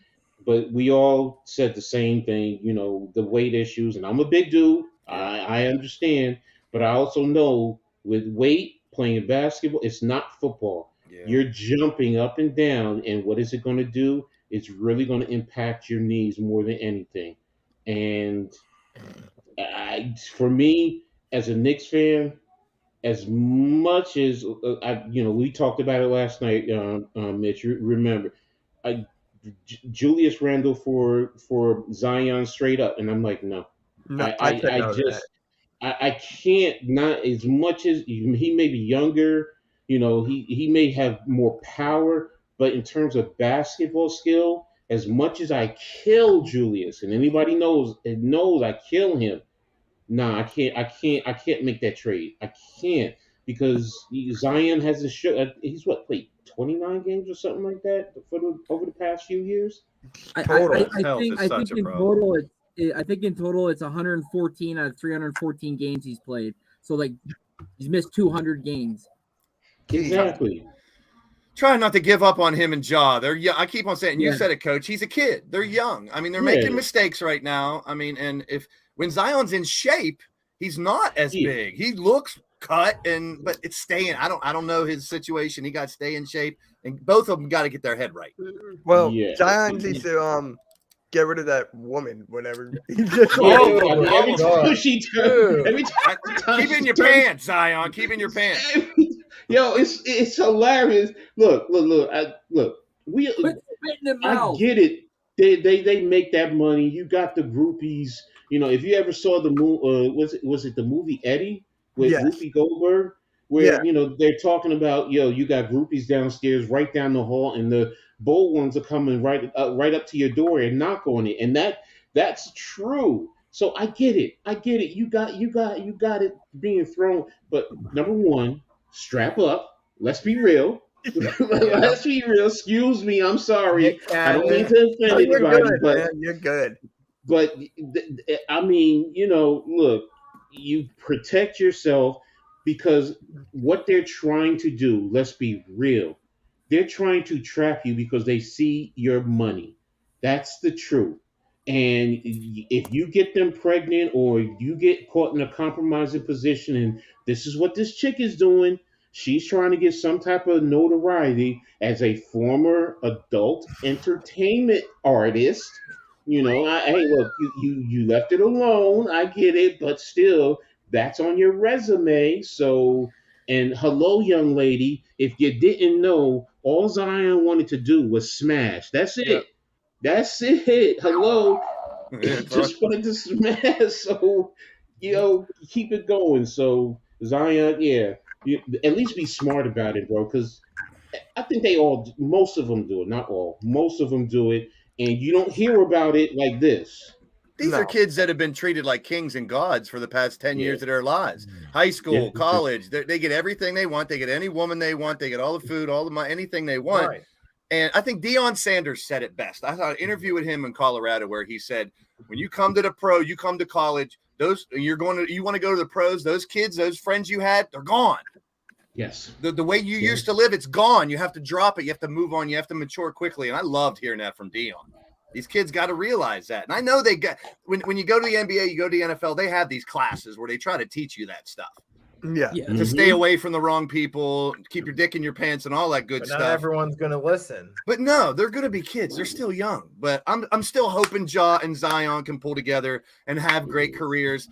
but we all said the same thing. You know, the weight issues, and I'm a big dude. I understand, but I also know with weight playing basketball, it's not football. yeah. You're jumping up and down, and what is it going to do? It's really going to impact your knees more than anything. And for me, as a Knicks fan, as much as we talked about it last night, Mitch. Remember, I, Julius Randle for Zion straight up, and I'm like, no, No, I said I no to that. just I can't, not as much as he may be younger. You know, he may have more power, but in terms of basketball skill, as much as I kill Julius, and anybody knows I kill him. Nah, I can't make that trade. I can't because Zion has a show. He's played 29 games or something like that over the past few years. Total. Health is I such think a in problem. total, I think in total it's 114 out of 314 games he's played. So like he's missed 200 games. Exactly. Trying not to give up on him and Ja. They're young. I keep on saying, you Yeah. said it, Coach. He's a kid. They're young. I mean, they're Yeah. making mistakes right now. I mean, and when Zion's in shape, he's not as Yeah. big. He looks cut, but it's staying. I don't know his situation. He got to stay in shape, and both of them got to get their head right. Well, Yeah. Zion needs to get rid of that woman, whatever. He just Yeah, Oh, I mean, every God. time she turns, every time Keep in she your turns- pants, Zion. Keep in your pants. Yo, it's hilarious. Look. We Put spit in the I mouth. get it. They make that money. You got the groupies. You know, if you ever saw the movie, was it the movie Eddie with Yes. Whoopi Goldberg, where Yeah. they're talking about you got groupies downstairs, right down the hall, and the bold ones are coming right up to your door and knock on it, and that's true. So I get it. You got it being thrown. But number one, strap up. Let's be real. Let's be real. Excuse me. I'm sorry. Nick I don't mean Cannon. to No, offend you're anybody, good, but man. You're good. but I mean, look, you protect yourself because what they're trying to do, let's be real, they're trying to trap you because they see your money. That's the truth. And if you get them pregnant or you get caught in a compromising position, and this is what this chick is doing, she's trying to get some type of notoriety as a former adult entertainment artist. Hey, look, you left it alone. I get it, but still, that's on your resume. So, and hello, young lady, if you didn't know, all Zion wanted to do was smash. That's it. Yep. That's it. Hello, Yeah, just wanted to smash. So, keep it going. So, Zion, yeah, at least be smart about it, bro, because I think most of them do it, not all. Most of them do it, and you don't hear about it like this. These No. are kids that have been treated like kings and gods for the past 10 Yeah. years of their lives. High school, Yeah. college, they get everything they want. They get any woman they want. They get all the food, all the money, anything they want. Right. And I think Deion Sanders said it best. I saw an interview with him in Colorado where he said, when you come to the pro, you come to college, you want to go to the pros, those kids, those friends you had, they're gone. Yes. The way you used to live, it's gone. You have to drop it. You have to move on. You have to mature quickly. And I loved hearing that from Deion. These kids got to realize that. And I know they got when you go to the NBA, you go to the NFL, they have these classes where they try to teach you that stuff. Yeah. Yeah. To stay away from the wrong people, keep your dick in your pants and all that good But stuff. not everyone's gonna listen. But no, they're going to be kids. They're still young. But I'm still hoping Ja and Zion can pull together and have great careers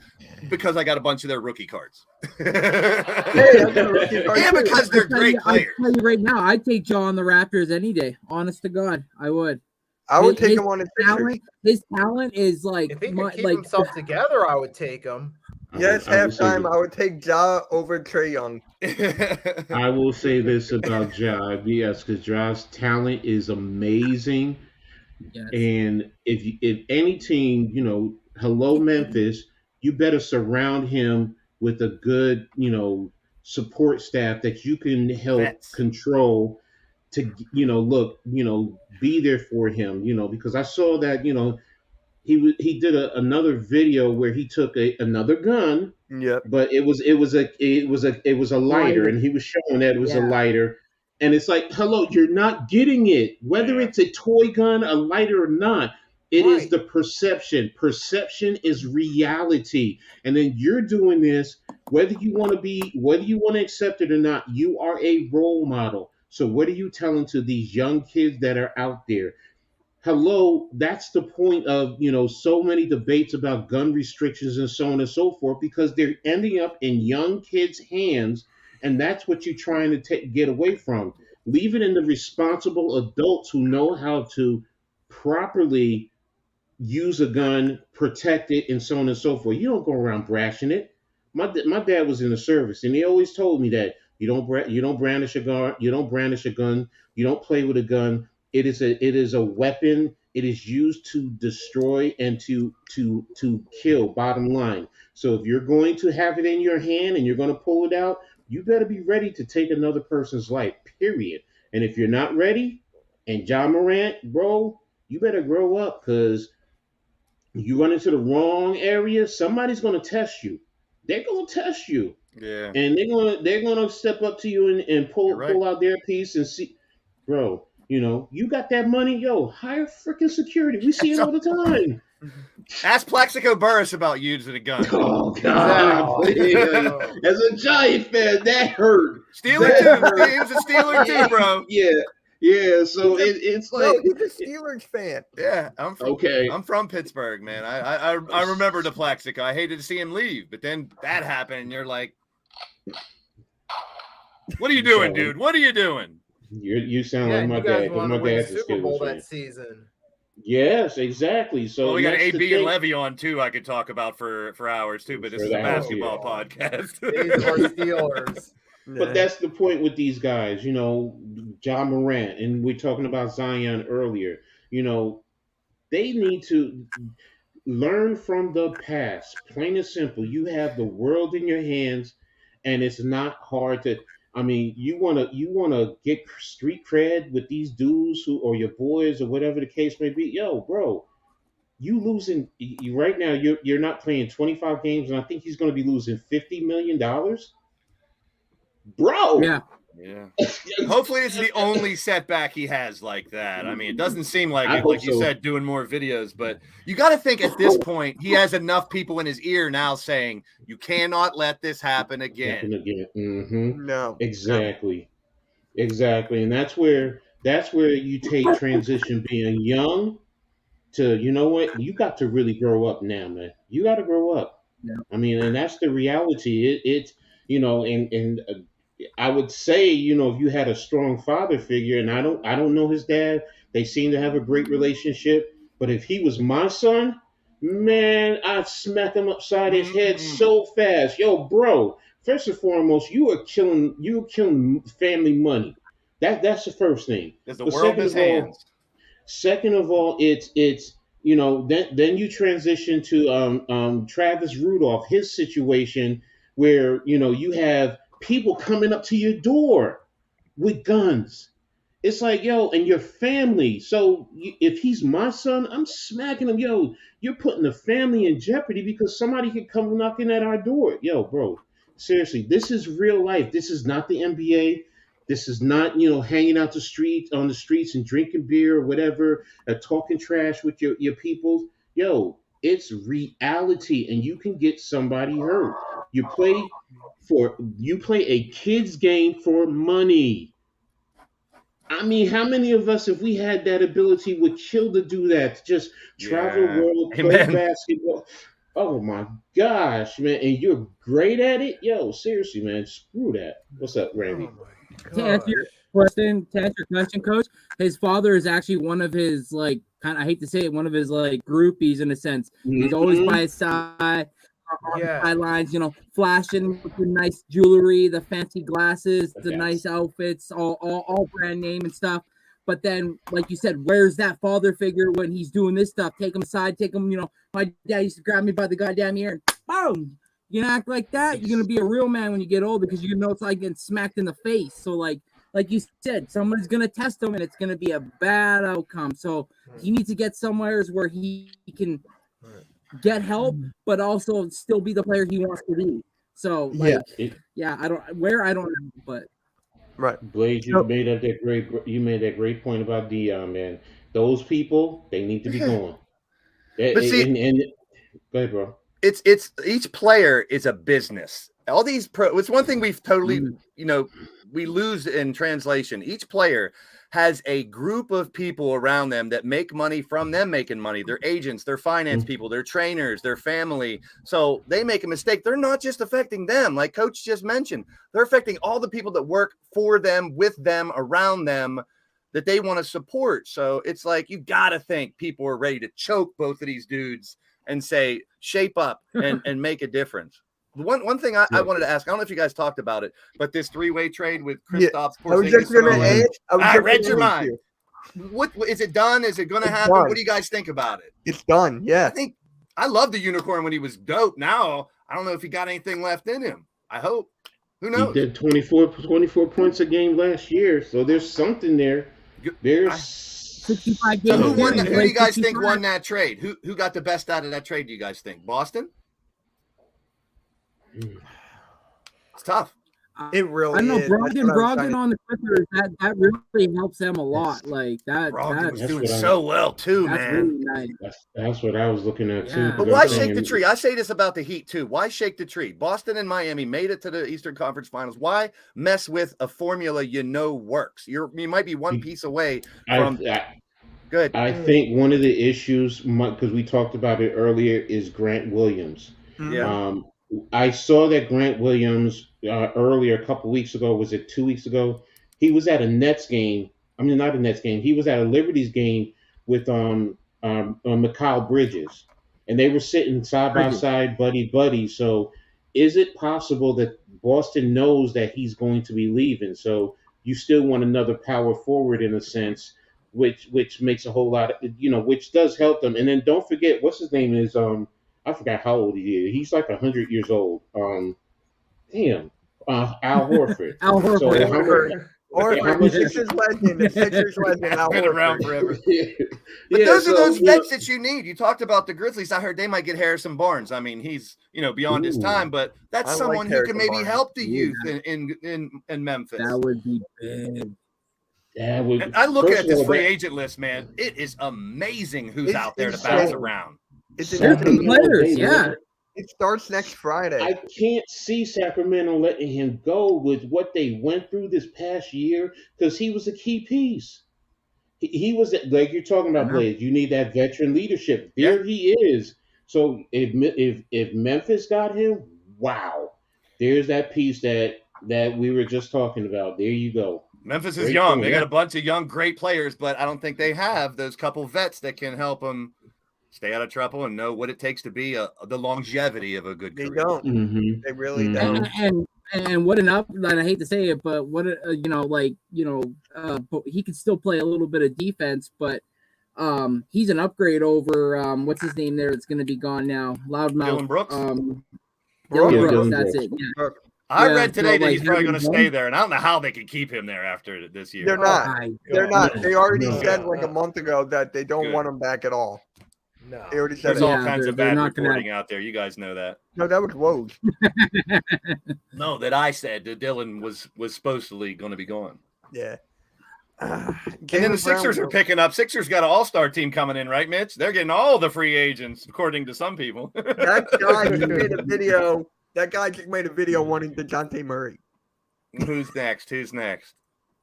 because I got a bunch of their rookie cards. Hey, I got a rookie card Yeah, too. because they're great I'll players. tell you right now, I'd take Joe on the Raptors any day. Honest to God, I would. I would take His him on his pictures. His talent is like, If he my, could keep like himself together, I would take him. Yes, I will say halftime, this. I would take Ja over Trae Young. I will say this about Ja, yes, because Ja's talent is amazing. yes. And if any team, hello Memphis, you better surround him with a good, support staff that you can help Vets. control. to be there for him, because I saw that, he did another video where he took another gun, Yep. but it was a lighter, and he was showing that it was a lighter, and it's like, hello, you're not getting it, whether it's a toy gun, a lighter or not. It is the perception. Perception is reality, and then you're doing this whether you want to accept it or not. You are a role model. So what are you telling to these young kids that are out there? Hello, that's the point of so many debates about gun restrictions and so on and so forth, because they're ending up in young kids' hands, and that's what you're trying to get away from. Leave it in the responsible adults who know how to properly use a gun, protect it, and so on and so forth. You don't go around brashing it. My dad was in the service, and he always told me that you don't brandish a gun, you don't play with a gun. It is a weapon. It is used to destroy and to kill. Bottom line. So if you're going to have it in your hand and you're going to pull it out, you better be ready to take another person's life. Period. And if you're not ready, and John Morant, bro, you better grow up, because you run into the wrong area, somebody's going to test you. They're going to test you. Yeah. And they're going to step up to you and pull out their piece and see, bro, you got that money, yo, hire freaking security. We see it all the time. Ask Plaxico Burress about using a gun. Oh, God. As a Giant fan, that hurt. Steeler too. He was a Steeler too, bro. Yeah. So it's like, no, he's a Steelers fan. Yeah, I'm from Pittsburgh, man. I remember the Plaxico. I hated to see him leave, but then that happened, and you're like, "What are you doing, dude? What are you doing?" You sound like my dad. My dad's a Super Bowl Steelers fan. that season. Yes, exactly. So we got AB and Levy on too. I could talk about for hours too, but this is a basketball podcast. These are Steelers. But that's the point with these guys, John Morant, and we're talking about Zion earlier. They need to learn from the past. Plain and simple. You have the world in your hands, and it's not hard to. I mean, you wanna get street cred with these dudes or your boys or whatever the case may be. Yo, bro, you losing right now. You're not playing 25 games, and I think he's going to be losing $50 million. Bro, yeah. Hopefully, it's the only setback he has like that. I mean, it doesn't seem like it, like you said, doing more videos. But you got to think at this point, he has enough people in his ear now saying, "You cannot let this happen again." Mm-hmm. No, exactly, and that's where you take transition being young to, you got to really grow up now, man. You got to grow up. Yeah. I mean, and that's the reality. It's and I would say, if you had a strong father figure, and I don't know his dad, they seem to have a great relationship. But if he was my son, man, I'd smack him upside his head so fast. Yo, bro, first and foremost, you are killing family money. That's the first thing. There's the world in his hands. Second of all, it's then you transition to Travis Rudolph, his situation where you have people coming up to your door with guns. It's like, yo, and your family. So if he's my son, I'm smacking him. Yo, you're putting the family in jeopardy because somebody could come knocking at our door. Yo, bro, seriously, this is real life. This is not the NBA. This is not, hanging out on the streets and drinking beer or whatever, talking trash with your people. Yo, it's reality, and you can get somebody hurt. You play a kid's game for money. I mean, how many of us, if we had that ability, would kill to do that? To just travel the world, play basketball. Oh my gosh, man! And you're great at it, yo. Seriously, man, screw that. What's up, Randy? To answer your question, Coach, his father is actually one of his I hate to say it, one of his groupies in a sense. Mm-hmm. He's always by his side. On the sidelines, flashing with the nice jewelry, the fancy glasses, the nice outfits, all brand name and stuff. But then, like you said, where's that father figure when he's doing this stuff? Take him aside, my dad used to grab me by the goddamn ear and boom. You act like that, you're gonna be a real man when you get older because you know it's like getting smacked in the face. So like you said, someone's going to test him and it's going to be a bad outcome. So he needs to get somewhere where he can get help, but also still be the player he wants to be. So, like, I don't know, but Right. Blaze, you made that great point about Dion, man. Those people, they need to be gone. But see, go ahead, bro. It's each player is a business. All these it's one thing we've totally, we lose in translation. Each player has a group of people around them that make money from them making money. Their agents, their finance people, their trainers, their family. So they make a mistake. They're not just affecting them, like Coach just mentioned. They're affecting all the people that work for them, with them, around them, that they want to support. So it's like, you got to think people are ready to choke both of these dudes and say, shape up and make a difference. One thing I wanted to ask, I don't know if you guys talked about it, but this three-way trade with Kristaps Porzingis. I was just going to ask. I read your mind. What is it done? Is it going to happen? Done. What do you guys think about it? It's done. Yeah. I loved the unicorn when he was dope. Now I don't know if he got anything left in him. I hope. Who knows? He did 24 points a game last year, so there's something there. There's 65 games. So who do you guys think won that trade? Who got the best out of that trade? Do you guys think Boston? It's tough. It really I know is. Brogdon on the Clippers, that really helps them a lot. Like that. Brogdon was doing so well too, man. Really nice. That's what I was looking at too. But why shake the tree? I say this about the Heat too. Why shake the tree? Boston and Miami made it to the Eastern Conference Finals. Why mess with a formula works? You might be one piece away from. Good. I think one of the issues, because we talked about it earlier, is Grant Williams. Yeah. I saw that Grant Williams earlier, a couple weeks ago. Was it 2 weeks ago? He was at a Nets game. I mean, not a Nets game. He was at a Liberties game with Mikal Bridges, and they were sitting side by side, buddy. So, is it possible that Boston knows that he's going to be leaving? So you still want another power forward in a sense, which makes a whole lot of, which does help them. And then don't forget, what's his name is I forgot how old he is. He's like 100 years old. Al Horford. Al Horford. Horford, Sixers legend. Al been around forever. But those are those vets that you need. You talked about the Grizzlies. I heard they might get Harrison Barnes. I mean, he's beyond his time, but that's someone who can maybe help the youth in Memphis. That would be big. And I look at this free agent list, man. It is amazing who's out there to bounce around. It's players, yeah. It starts next Friday. I can't see Sacramento letting him go with what they went through this past year, because he was a key piece. He was, like you're talking about, Blaze. You need that veteran leadership. There he is. So if Memphis got him, wow, there's that piece that we were just talking about. There you go. Memphis is young. They got a bunch of young, great players, but I don't think they have those couple vets that can help them stay out of trouble and know what it takes to be the longevity of a good career. They don't. Mm-hmm. They really don't. And what and I hate to say it, but he could still play a little bit of defense, but he's an upgrade over what's his name there? It's going to be gone now. Loudmouth. Dillon Brooks. Dillon Brooks. That's it. Yeah. I read today that he's probably going to stay there, and I don't know how they can keep him there after this year. They're not. They're not. They already said like a month ago that they don't want him back at all. No. They already said there's all kinds of bad reporting out there. You guys know that. No, that was Woj. No, that I said that Dillon was supposedly going to be gone. Yeah. And then the Sixers are picking up. Sixers got an all-star team coming in, right, Mitch? They're getting all the free agents, according to some people. That guy just made a video. That guy just made a video wanting DeJounte Murray. Who's next?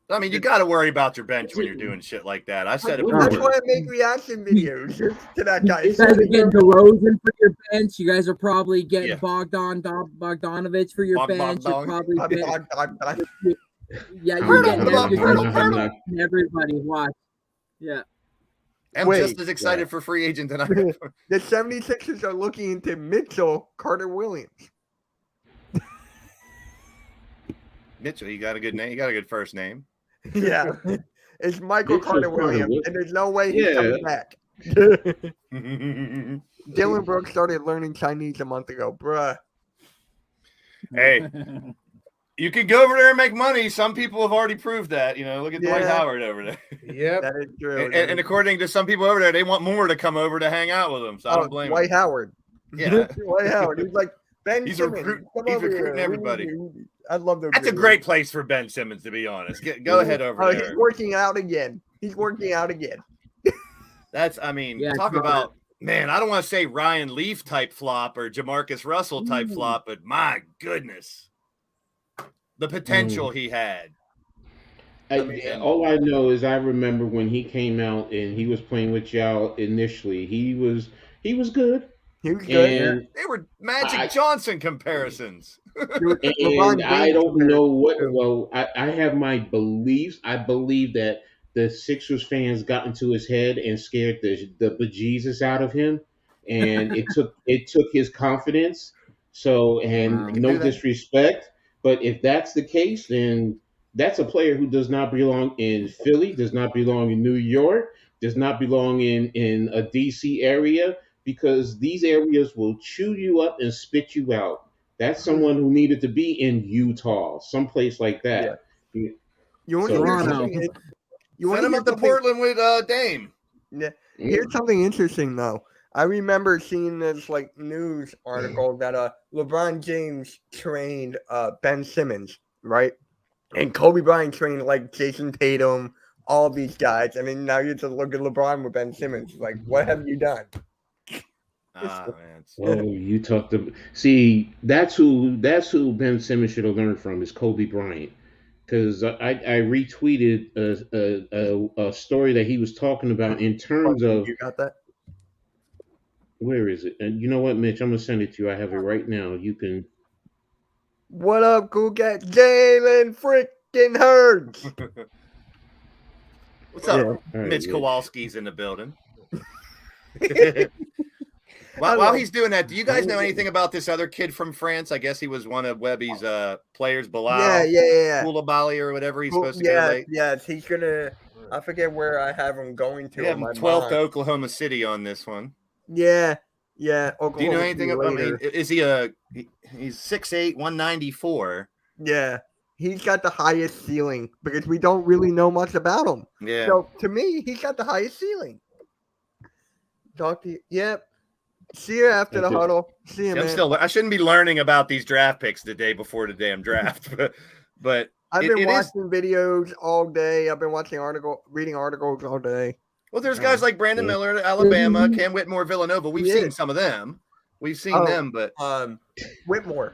I mean, you got to worry about your bench when you're doing shit like that. I said it before. That's why I make reaction videos to that guy. You guys are getting DeRozan for your bench. You guys are probably getting Bogdanovich for your bench. You're probably you're getting everybody. Watch. Yeah. I'm just as excited for free agent than I am. The 76ers are looking into Mitchell Carter-Williams. Mitchell, you got a good name. You got a good first name. Yeah. It's Michael Carter-Williams, and there's no way he's coming back. Dillon Brooks started learning Chinese a month ago, bruh. Hey, You can go over there and make money. Some people have already proved that. Look at Dwight Yeah. Howard over there. Yep. That is true. And according to some people over there, they want more to come over to hang out with them. So I don't blame Dwight them. Howard. Yeah. Dwight Howard. He's like Ben He's Simmons. recruiting Come over here. everybody. I love those. That's a videos. great place for Ben Simmons, to be honest. Go ahead over Oh, there. he's working out again. Talk about, man, I don't want to say Ryan Leaf type flop or Jamarcus Russell type flop, but my goodness, the potential he had. All I know is I remember when he came out and he was playing with y'all initially. He was good. He was good. And They were Magic Johnson comparisons. And I don't know what. Well, I have my beliefs. I believe that the Sixers fans got into his head and scared the bejesus out of him, and it took his confidence. So, and no disrespect, but if that's the case, then that's a player who does not belong in Philly, does not belong in New York, does not belong in a DC area, because these areas will chew you up and spit you out. That's someone who needed to be in Utah, someplace like that. Yeah. You want to Send him up to Portland with Dame. Yeah. Here's something interesting though. I remember seeing this news article that LeBron James trained Ben Simmons, right? And Kobe Bryant trained Jason Tatum, all these guys. I mean, now you just look at LeBron with Ben Simmons. What have you done? Man. Oh, you talked to see. That's who Ben Simmons should have learned from is Kobe Bryant, because I retweeted a story that he was talking about in terms of. You got that? Where is it? And you know what, Mitch? I'm gonna send it to you. I have it right now. You can. What up, Go Get Jalen freaking Hurts? What's up? Yeah. Mitch Right, Kowalski's in the building. While he's doing that, do you guys know anything about this other kid from France? I guess he was one of Webby's players, Bilal. Yeah. Koulibaly or whatever he's supposed to go late. Yes, he's gonna. I forget where I have him going to. We have him 12th to Oklahoma City on this one. Yeah. Oklahoma Do you know anything about? Is he he's 6'8", 194. Yeah, he's got the highest ceiling because we don't really know much about him. Yeah. So to me, he's got the highest ceiling. Talk to you. Yep. See you after the huddle. See you, man. I shouldn't be learning about these draft picks the day before the damn draft, but I've been watching videos all day. I've been reading articles all day. Well, there's guys like Brandon Miller, Alabama, Cam Whitmore, Villanova. We've seen some of them. We've seen them, but Whitmore.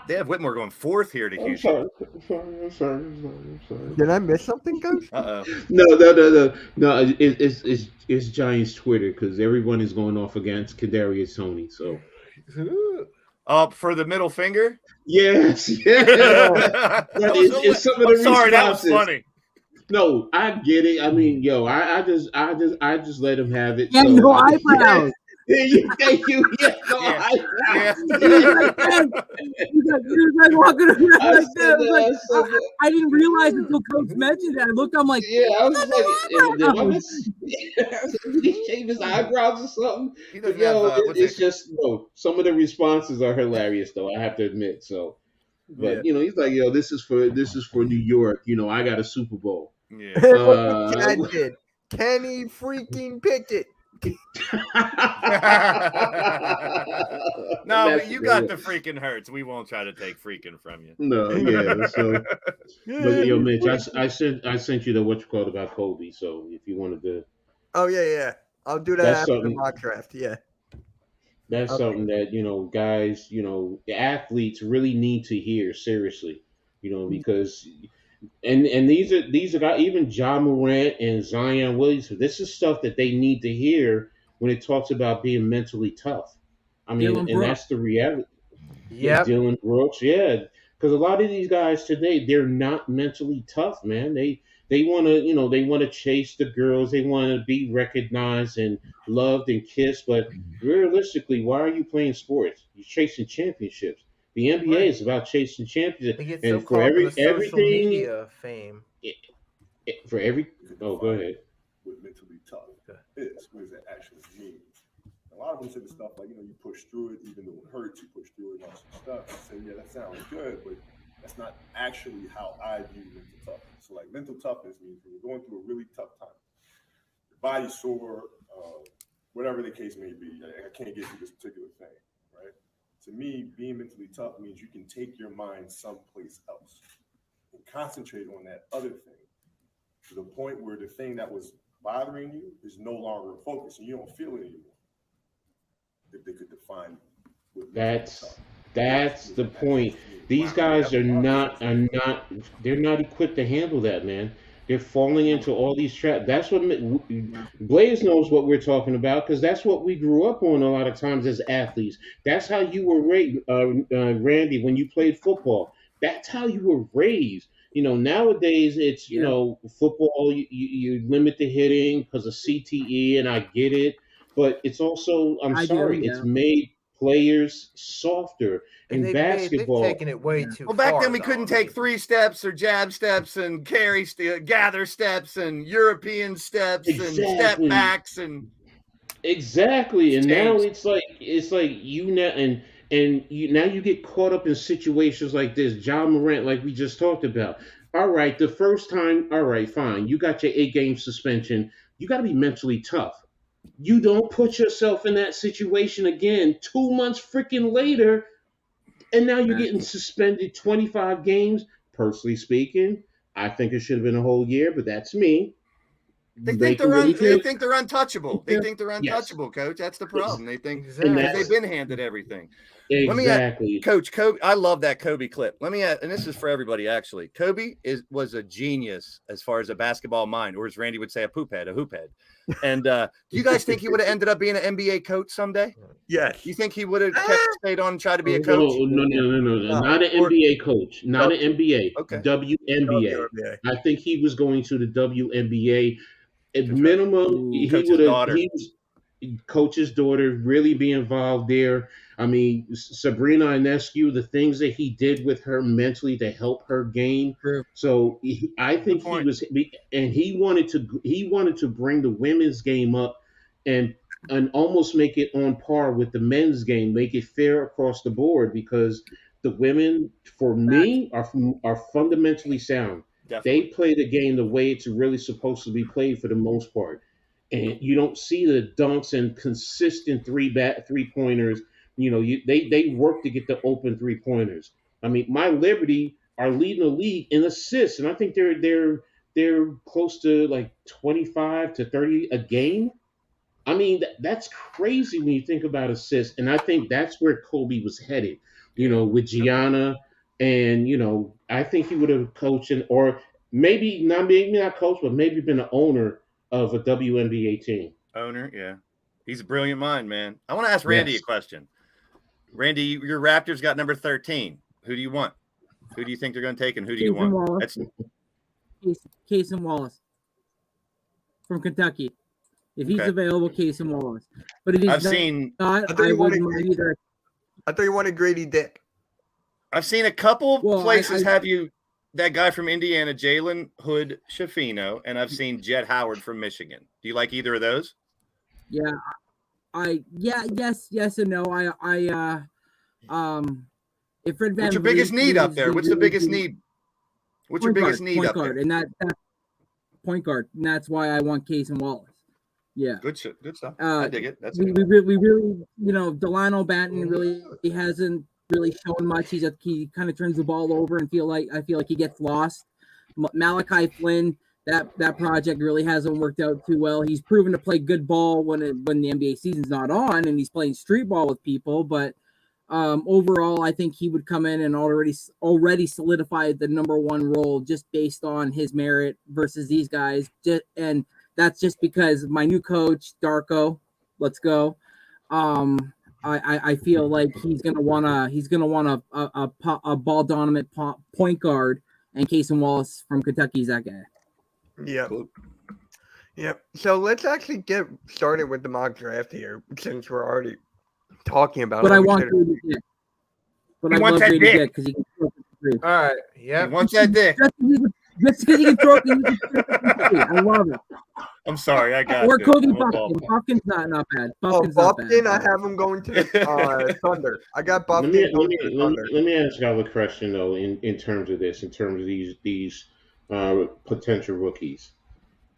They have Whitmore going 4th here to Houston. I'm sorry. Did I miss something, Coach? No. It's Giants Twitter because everyone is going off against Kadarius Toney. So, for the middle finger. Yes. It's some of the responses. Sorry, that was funny. No, I get it. I mean, I just let him have it. Yeah, no eyebrows. Thank you. Yeah, no eyebrows. You guys walking around like that. I didn't realize until Coach mentioned that. I looked, I'm like, yeah, I was did he shave his eyebrows or something? It's just some of the responses are hilarious though. I have to admit. So, but he's like, this is for New York. I got a Super Bowl. Yeah. Did Kenny freaking Pickett? No, but you got the freaking Hurts. We won't try to take freaking from you. No, yeah. So, but Mitch, I sent you the what you called about Kobe. So if you wanted to, yeah, I'll do that after the mock draft. Yeah, that's something that guys, the athletes really need to hear seriously. Because. And these are guys, even Ja Morant and Zion Williamson. This is stuff that they need to hear when it talks about being mentally tough. I mean, that's the reality. Yeah, Dylan Brooks, because a lot of these guys today, they're not mentally tough, man. They want to chase the girls, they want to be recognized and loved and kissed. But realistically, why are you playing sports? You're chasing championships. The NBA is about chasing championships, and for everything, media fame. Go ahead. What mentally tough is, what does that actually mean? a lot of them say the stuff like, you push through it, even though it hurts, you push through it and all some stuff. I say, yeah, that sounds good, but that's not actually how I view mental toughness. So like mental toughness means when you're going through a really tough time, your body's sore, whatever the case may be. I can't get through this particular thing, right? To me, being mentally tough means you can take your mind someplace else and concentrate on that other thing to the point where the thing that was bothering you is no longer a focus and you don't feel it anymore. If they could define what that's the point. These guys are not they're not equipped to handle that, man. They're falling into all these traps. That's what Blaze knows what we're talking about, because that's what we grew up on a lot of times as athletes. That's how you were raised, Randy, when you played football. That's how you were raised. Nowadays it's football. You limit the hitting because of CTE, and I get it, but it's also it's made players softer. In basketball, they've taken it way too far. Well, back then we couldn't take 3 steps or jab steps and gather steps and European steps and step backs and exactly. And now it's like you now and you get caught up in situations like this. John Morant, like we just talked about. All right, the first time, all right, fine. You got your 8-game suspension. You got to be mentally tough. You don't put yourself in that situation again 2 months freaking later, and now you're getting suspended 25 games. Personally speaking, I think it should have been a whole year, but that's me. They think they're untouchable. They think they're untouchable, Coach. That's the problem. They think they've been handed everything. Exactly. Coach Kobe, I love that Kobe clip. Let me add, and this is for everybody actually. Kobe was a genius as far as a basketball mind, or as Randy would say, a hoop head. And do you guys think he would have ended up being an NBA coach someday? Yes. You think he would have stayed on and tried to be a coach? No. Not an NBA coach. Not an NBA. Okay. WNBA. I think he was going to the WNBA. At minimum, he would have. Coach's daughter, really be involved there. I mean, Sabrina Ionescu, the things that he did with her mentally to help her game. True. So I think he was, and he wanted to bring the women's game up and almost make it on par with the men's game, make it fair across the board, because the women, for me, are fundamentally sound. Definitely. They play the game the way it's really supposed to be played for the most part. And you don't see the dunks and consistent three-pointers. They work to get the open three-pointers. I mean, My Liberty are leading the league in assists, and I think they're close to like 25 to 30 a game. I mean, that's crazy when you think about assists, and I think that's where Kobe was headed. With Gianna, and I think he would have coached, or maybe not coached, but maybe been an owner of a WNBA team. Owner, yeah. He's a brilliant mind, man. I want to ask Randy a question. Randy, your Raptors got number 13. Who do you want? Who do you think they're going to take, and who do you want? That's Casey Wallace from Kentucky. If he's available, Casey Wallace. But if he's not, I wouldn't mind either. I thought you wanted Grady Dick. I've seen a couple places have you that guy from Indiana, Jalen Hood Schifino, and I've seen Jet Howard from Michigan. Do you like either of those? Yeah, yes and no. If Fred Van what's your biggest need up there? What's the biggest need? What's your biggest need up there? And that point guard, and that's why I want Casey Wallace. Yeah, good stuff. I dig it. That's we really, Delano Banton really hasn't really shown much. He kind of turns the ball over and I feel like he gets lost. Malachi Flynn, that project really hasn't worked out too well. He's proven to play good ball when the NBA season's not on, and he's playing street ball with people. But overall, I think he would come in and already solidify the number one role just based on his merit versus these guys. And that's just because my new coach, Darko, let's go. I feel like he's gonna want a ball dominant point guard, and Casey Wallace from Kentucky is that guy. Yeah. Cool. Yep. So let's actually get started with the mock draft here, since we're already talking about it. I want Grady Dick. But I want Grady Dick because he can throw it. All right. Yeah. He wants that dick. Just because he can throw it. I love it. I'm sorry, I got Or this. Cody I'm a Buffkin. ball player. Buffkin's not bad. Oh, Buffkin's not Buffkin, I bad. have him going to the Thunder. I got Let Buffkin me going to the Thunder. let me ask y'all a question though. In terms of this, in terms of these potential rookies,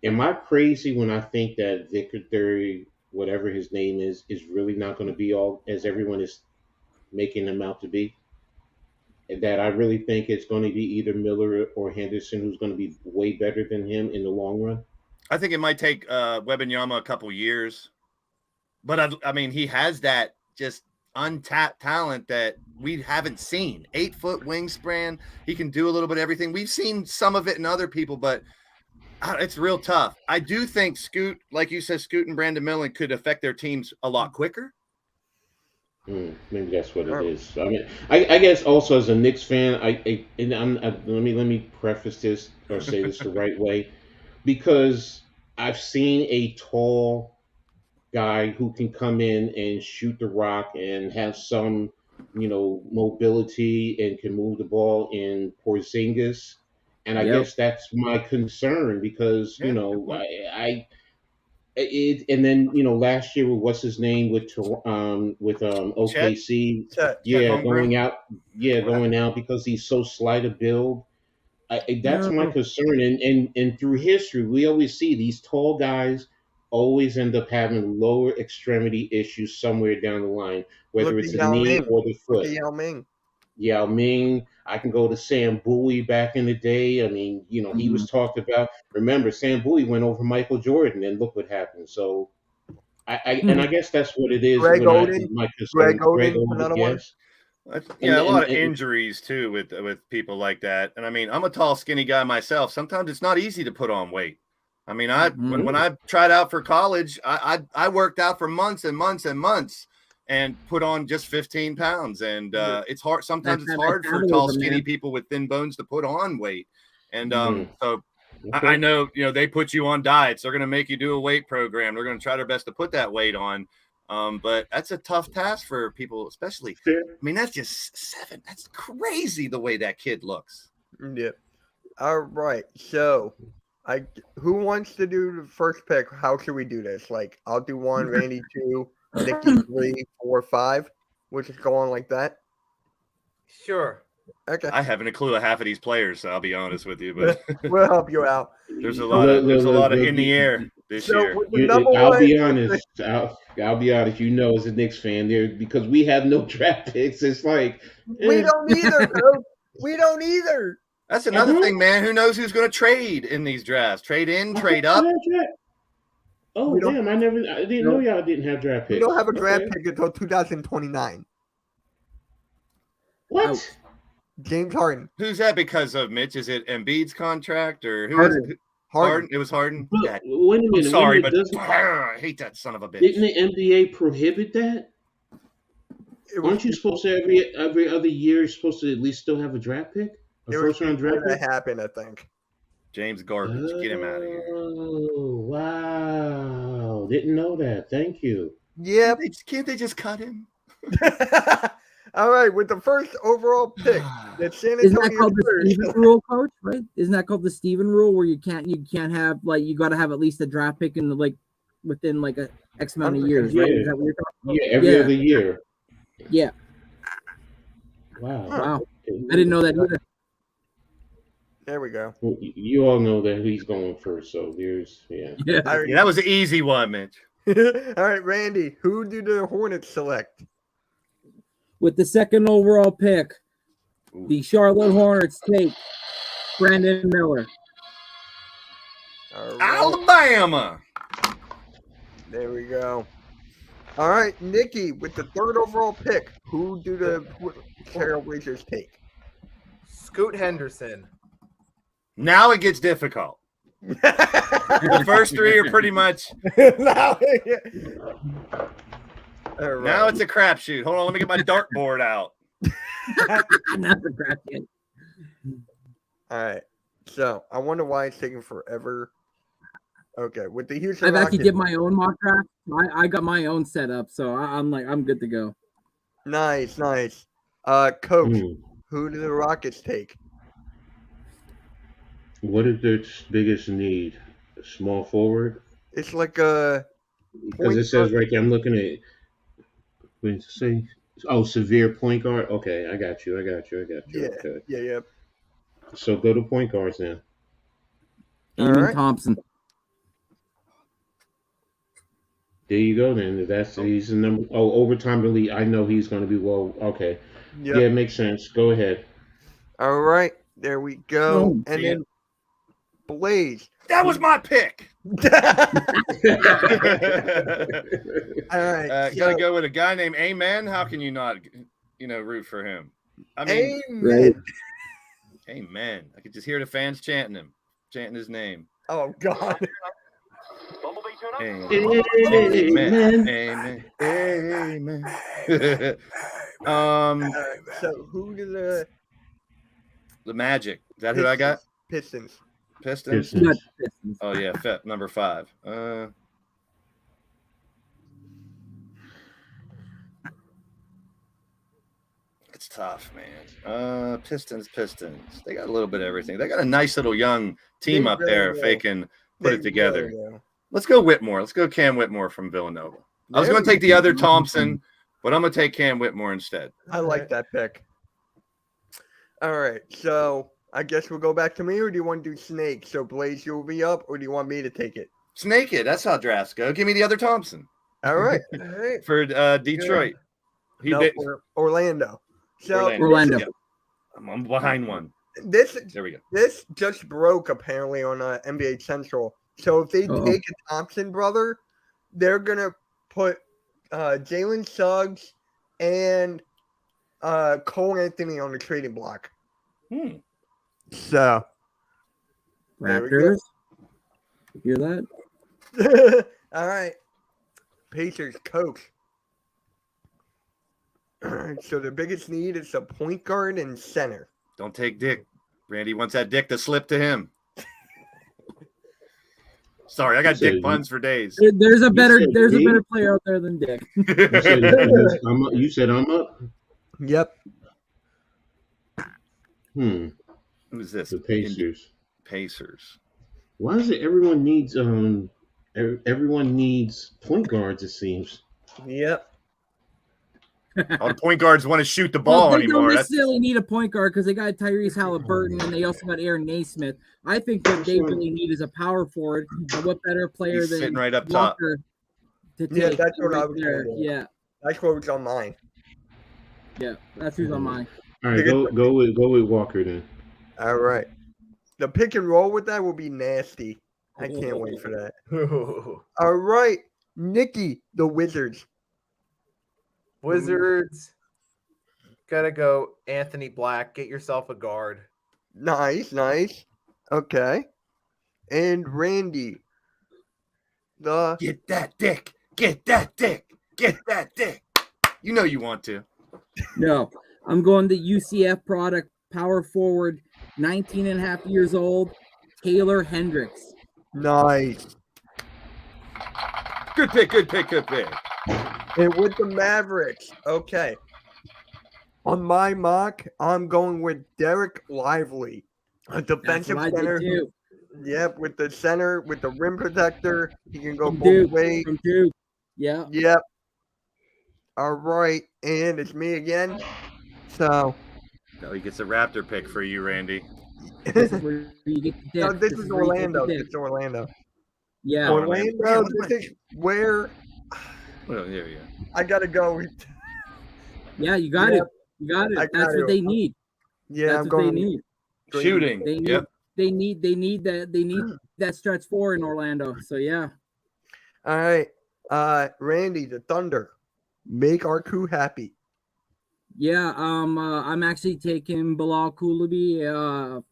am I crazy when I think that Victor Theory, whatever his name is really not going to be all as everyone is making him out to be? And that I really think it's going to be either Miller or Henderson who's going to be way better than him in the long run. I think it might take Wembanyama a couple years, but I mean, he has that just untapped talent that we haven't seen. 8-foot wingspan. He can do a little bit of everything. We've seen some of it in other people, but it's real tough. I do think Scoot, like you said, Scoot and Brandon Millen could affect their teams a lot quicker. Maybe that's what it is. I mean, I guess also as a Knicks fan, let me preface this or say this the right way, because I've seen a tall guy who can come in and shoot the rock and have some, mobility and can move the ball in Porzingis, and I guess that's my concern because Yeah, and then last year with what's his name with OKC, Chet going out because he's so slight of build. That's my concern, and through history we always see these tall guys always end up having lower extremity issues somewhere down the line, whether Look it's at the Yao knee Ming. or the Look foot. at Yao Ming. Yao Ming. I can go to Sam Bowie back in the day. I mean, he was talked about. Remember, Sam Bowie went over Michael Jordan, and look what happened. So, I guess that's what it is. Greg Oden. My concern. Greg Oden, another one. yes. Yeah, a lot of injuries too with people like that. And I mean, I'm a tall, skinny guy myself. Sometimes it's not easy to put on weight. I mean, when I tried out for college, I worked out for months and months and months and put on just 15 pounds. And it's hard. Sometimes it's hard for tall, skinny people with thin bones to put on weight. And so I know, they put you on diets. They're going to make you do a weight program. They're going to try their best to put that weight on. But that's a tough task for people, especially. I mean, that's just 7. That's crazy the way that kid looks. Yeah. All right. So, who wants to do the first pick? How should we do this? Like, I'll do 1, Randy 2, Nicky 3, 4, 5. We'll just go on like that. Sure. Okay. I haven't a clue of half of these players, so I'll be honest with you. But We'll help you out. there's a lot of in the air this year. with the number I'll one- be honest. I'll be honest. As a Knicks fan, there because we have no draft picks. It's like We don't either, bro. We don't either. That's another thing, man. Who knows who's going to trade in these drafts? Trade in, trade up. Oh damn! I didn't know y'all didn't have draft picks. We don't have a draft pick until 2029. What? James Harden. Who's that because of, Mitch? Is it Embiid's contract or who? Harden. Harden. It was Harden. Wait a minute. I'm sorry, but I hate that son of a bitch. didn't the NBA prohibit that? Aren't you supposed to every other year? You're supposed to at least still have a draft pick, first round draft That pick. happened, I think. James garbage. Get him out of here. Oh wow! Didn't know that. Thank you. Yep. Can't they just cut him? All right, with the first overall pick, the San Isn't that Antonio called the Spurs. Steven rule, coach? Right? Isn't that called the Steven rule, where you can't have you got to have at least a draft pick in within a X amount of years, right? Is that what you're talking about? Yeah, every other year. Yeah. Wow. Wow. I didn't know that either. There we go. Well, you all know that he's going first, so there's Yeah. Yeah, that was an easy one, Mitch. All right, Randy, who do the Hornets select? With the second overall pick, the Charlotte Hornets take Brandon Miller. All right, Alabama. there we go. All right, Nicky, with the third overall pick, who do the Trailblazers take? Scoot Henderson. Now it gets difficult. The first 3 are pretty much. Now, all right. Now it's a crapshoot. Hold on, let me get my dartboard out. Not the draft pick. All right. So I wonder why it's taking forever. Okay, with the Houston I've actually Rockets. did my own mock draft. I got my own set up, so I'm good to go. Nice. Coach, Hmm. who do the Rockets take? What is their biggest need? A small forward? It's like a Because it says right there, I'm looking at. What does it say? Oh, severe point guard. Okay, I got you. Yeah, Okay. yeah. So go to point guards then. Eamon Alright. Thompson. There you go then. He's the number. Oh, overtime elite. I know he's going to be well. Okay. Yep. Yeah, it makes sense. Go ahead. All right, there we go. Oh, and yeah. then Blaze. That was my pick. All right, Gotta go with a guy named Amen. How can you not, root for him? I mean, Amen. Amen. I could just hear the fans chanting his name. Oh God. Amen. Amen. Amen. So who did The Magic. Is that who I got? Pistons? Pistons. Not Pistons. Oh yeah, number 5. It's tough, man. Pistons. They got a little bit of everything. They got a nice little young team up there if they can put it together. Let's go Whitmore. Let's go Cam Whitmore from Villanova. I was going to take the other Thompson, but I'm going to take Cam Whitmore instead. I like that pick. All right, so I guess we'll go back to me, or do you want to do Snake? So Blaze, you'll be up, or do you want me to take it? Snake it. That's how drafts go. Give me the other Thompson. All right. All right. For Detroit. For Orlando. So Orlando. Yeah. I'm behind one. There we go. This just broke apparently on NBA Central. So if they take a Thompson brother, they're gonna put Jalen Suggs and Cole Anthony on the trading block. So Raptors. Hear that? all right. Pacers coach. All right, so the biggest need is a point guard and center. Don't take Dick. Randy wants that Dick to slip to him. Sorry, I got Dick puns for days. There's a better player out there than Dick. You said I'm up? Yep. Who's this? The Pacers. Pacers. Why is it everyone needs point guards, it seems? Yep. All the point guards want to shoot the ball they anymore. don't necessarily need a point guard because they got Tyrese Halliburton and they also got Aaron Naismith. I think what they really need is a power forward. And what better player than sitting right up Walker to take that's what right I was there. gonna do. Yeah, That's what was on mine. yeah, that's who's on mine. All right, go with Walker then. All right. The pick and roll with that will be nasty. I can't wait for that. All right. Nicky, the Wizards. Wizards. Gotta go Anthony Black. Get yourself a guard. Nice. Okay. And Randy. Get that Dick. Get that Dick. Get that Dick. You know you want to. No, I'm going the UCF product, power forward, 19 and a half years old, Taylor Hendricks. Nice. Good pick. And with the Mavericks, okay. On my mock, I'm going with Derek Lively, a defensive center. Yep, with the center, with the rim protector, he can go both ways. From Duke. Yeah. Yep. All right, and it's me again. So. No, he gets a Raptor pick for you, Randy. This is where you get the No, dick. this is Orlando. This It's Orlando. Yeah. Orlando, this is where Well, yeah. I gotta go. Yeah, you got it. You got it. That's what they need. Yeah, That's I'm what going. they need. Shooting. They need they need that stretch four in Orlando. So yeah. All right. Randy, the Thunder. Make our crew happy. Yeah, I'm actually taking Bilal Coulibaly,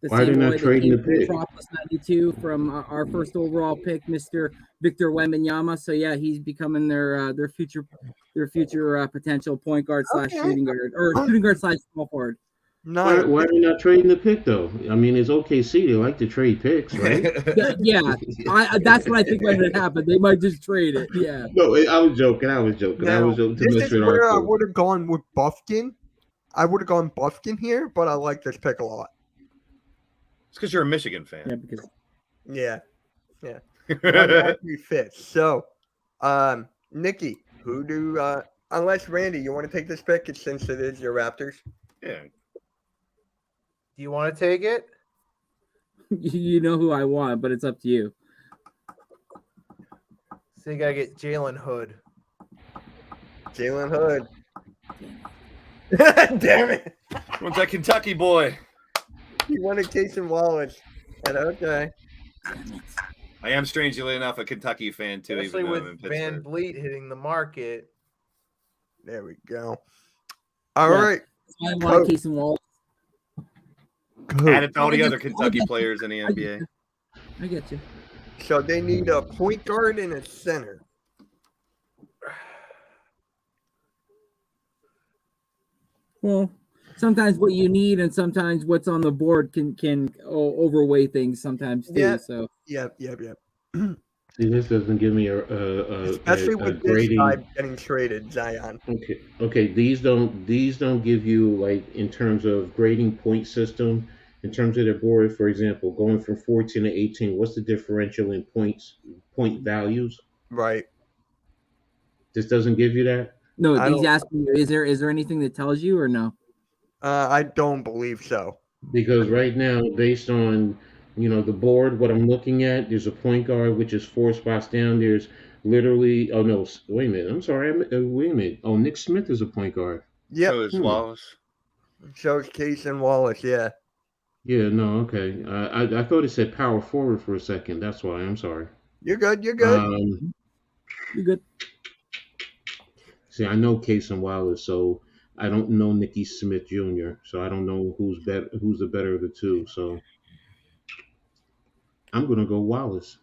the Why are they same not boy that trading came the from pick? Metropolis 92 from our first overall pick, Mr. Victor Wembanyama. So yeah, he's becoming their future potential point guard / shooting guard or shooting guard / small forward. Nice. Why are they not trading the pick though? I mean, it's OKC. They like to trade picks, right? Yeah, that's what I think might happen. They might just trade it. Yeah. No, I was joking. I was joking to This mess is with where I our would have gone with Buffkin. I would have gone Buffkin here, but I like this pick a lot. It's because you're a Michigan fan. Yeah, because Yeah. One actually fits. So, Nicky, who do unless Randy, you want to take this pick since it is your Raptors? Yeah. Do you want to take it? You know who I want, but it's up to you. So you gotta get Jalen Hood. Jalen Hood. Damn it. What's that Kentucky boy? He wanted Casey Wallace. And okay. I am strangely enough a Kentucky fan too, Especially even though I'm with in Van Pittsburgh. Vliet hitting the market. There we go. All Yeah. right. I Coach. want Casey Wallace. Added to all the I other get- Kentucky I get- players in the NBA. I get you. So they need a point guard and a center. Well, sometimes what you need and sometimes what's on the board can overweigh things sometimes too. Yeah. So Yep. See, this doesn't give me a Especially with this grading. guy getting traded, Zion. Okay. These don't give you, like, in terms of grading point system, in terms of their board. For example, going from 14 to 18, what's the differential in point values? Right. This doesn't give you that. no, I he's don't- asking you, is there anything that tells you or no? I don't believe so. Because right now, based on the board, what I'm looking at, there's a point guard which is 4 spots down. There's literally wait a minute. I'm sorry. Wait a minute. Oh, Nick Smith is a point guard. Yep. So is Wallace. So is Casey Wallace, yeah. Yeah, no, okay. I thought it said power forward for a second. That's why. I'm sorry. You're good. You're good. See, I know Case and Wallace, so I don't know Nicky Smith Jr. So I don't know who's the better of the two. So I'm gonna go Wallace.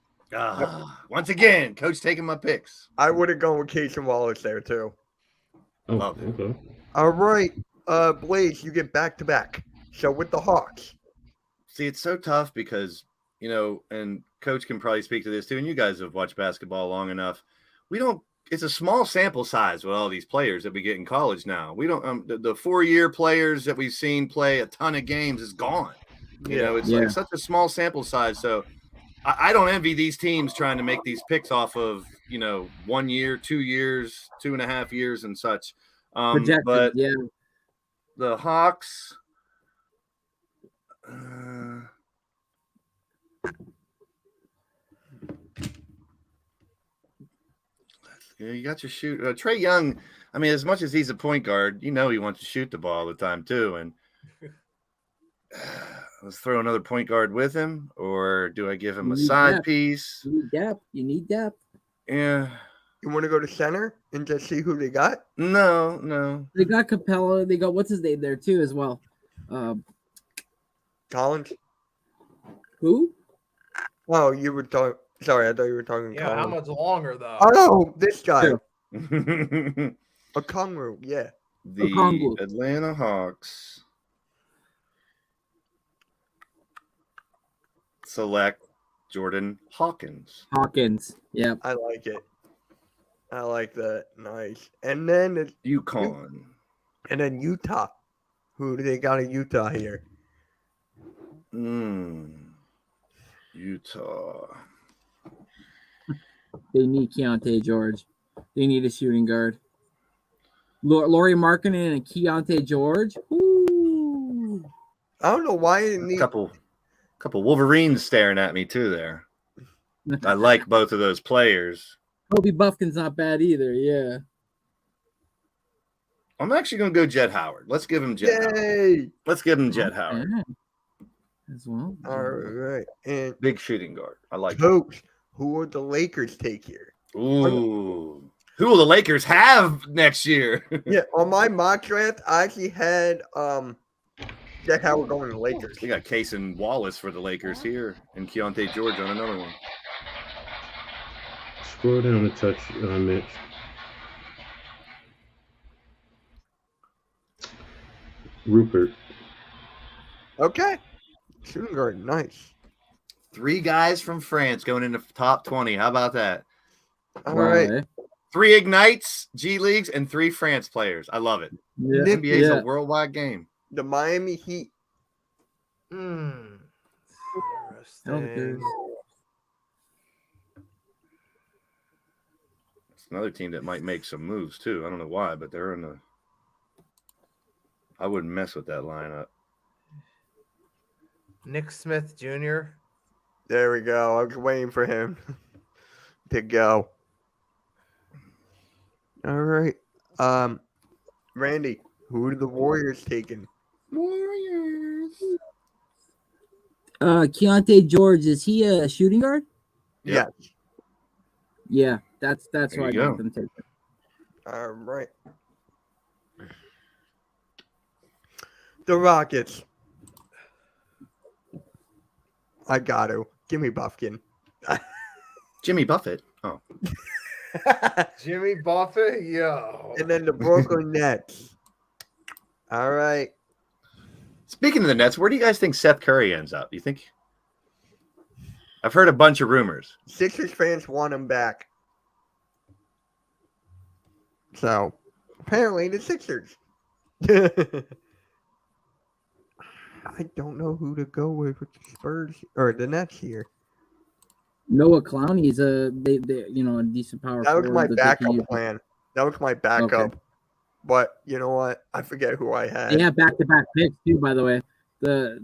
Once again, coach taking my picks. I would have gone with Casey Wallace there too. Oh, Love it. okay. All right. Blaze, you get back to back. So with the Hawks. See, it's so tough because, and coach can probably speak to this too, and you guys have watched basketball long enough. It's a small sample size with all these players that we get in college now. We don't, the 4-year players that we've seen play a ton of games is gone. It's like such a small sample size. So I don't envy these teams trying to make these picks off of, 1 year, 2 years, 2.5 years and such. Projected, But yeah. the Hawks, you got your shoot. Trae Young, I mean, as much as he's a point guard, he wants to shoot the ball all the time too. And let's throw another point guard with him, or do I give him a side piece? You need depth. Yeah. You want to go to center and just see who they got? No. They got Capella. They got what's his name there too as well. Collins? Who? Oh, you were talking. Sorry, I thought you were talking. Yeah, how Collins. much longer though? Oh, this guy. Sure. A Okongwu, yeah. The Okongwu. Atlanta Hawks select Jordan Hawkins. Yeah. I like it. I like that. Nice. And then UConn. And then Utah. Who do they got in Utah here? Utah. They need Keontae George. They need a shooting guard. Laurie Markkinen and Keontae George. Ooh. I don't know why they need. Couple Wolverines staring at me too there. I like both of those players. Kobe Buffkin's not bad either. Yeah. I'm actually going to go Jet Howard. Let's give him Jet Howard. Yay! Let's give him Jet Howard. Yeah. As well. All right. And Big shooting guard. I like it. Coach, who would the Lakers take here? Ooh. Who will the Lakers have next year? Yeah, on my mock draft, I actually had Jack Howard going to the Lakers. We got Case and Wallace for the Lakers here, and Keontae George on another one. Scroll down a touch, Mitch. Rupert. Okay. Shooting guard, nice. 3 guys from France going into top 20. How about that? All right. eh? 3 Ignites, G Leagues, and 3 France players. I love it. Yeah. Nick- NBA is Yeah. a worldwide game. The Miami Heat. Interesting. Okay. Another team that might make some moves too. I don't know why, but they're in the. I wouldn't mess with that lineup. Nick Smith Jr. There we go. I was waiting for him to go. All right. Randy, who are the Warriors taking? Warriors. Keontae George, is he a shooting guard? Yes. Yeah, that's There where I you got go. them taken. All right. The Rockets. I got to. Give me Buffkin. Jimmy Buffett. Oh, Jimmy Buffett, yo. And then the Brooklyn Nets. All right. speaking of the Nets, where do you guys think Seth Curry ends up? You think? I've heard a bunch of rumors. Sixers fans want him back. So, apparently the Sixers. I don't know who to go with the Spurs or the Nets here. Noah Clowney's a decent power That was forward my that they can backup use. plan. That was my backup. Okay. But you know what? I forget who I had. They have back-to-back picks too, by the way. The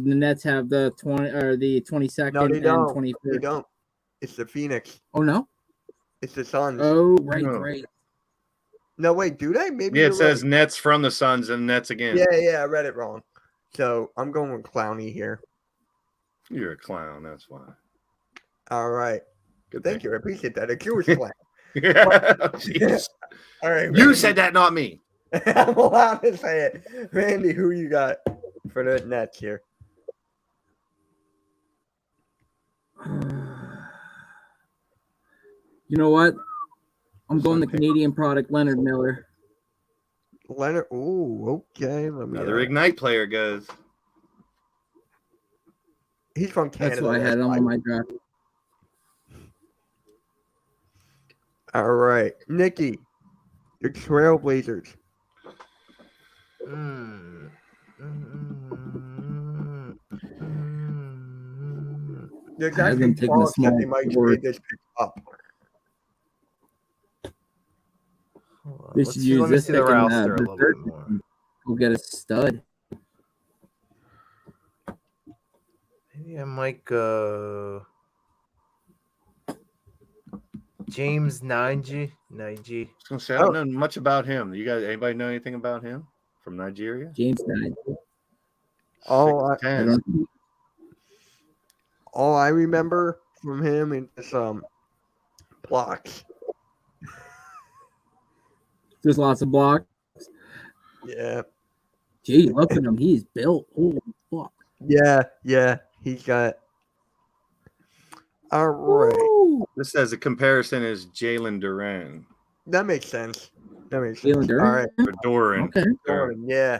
Nets have the 22nd No, they and don't. 25th. They don't. It's the Phoenix. Oh no! It's the Suns. Oh right, No. right. No, wait. Do they? Maybe. Yeah, it you're says right. Nets from the Suns and Nets again. Yeah. I read it wrong. So I'm going with Clowney here. You're a clown. That's why. All right. Good Thank thing. you. I appreciate that. A Jewish clown. Jeez. All right. You Randy. said that, not me. I'm allowed to say it. Randy, who you got for the Nets here? You know what? I'm going the Canadian product, Leonard Miller. Leonard. Ooh, okay. Let me. Another Ignite player goes. He's from Canada. That's what I had that's on why. my draft. All right, Nicky, the Trailblazers. There's I haven't actually taken a talks that small they might forward. trade this pick up. They Let's should see, use let me this see the pick and, roster a little bit more. Go get a stud. Maybe I might go James Nige. I was gonna say, I don't know much about him. You guys, anybody know anything about him from Nigeria? James Knight. All 6'10". all I remember from him is blocks. There's lots of blocks. Yeah, Gee, look at him. He's built. Holy fuck. yeah. He's got. All right, Woo! This says a comparison is Jalen Duran that makes sense. Jalen Duren? All right, or Doran. Okay. Jordan, yeah.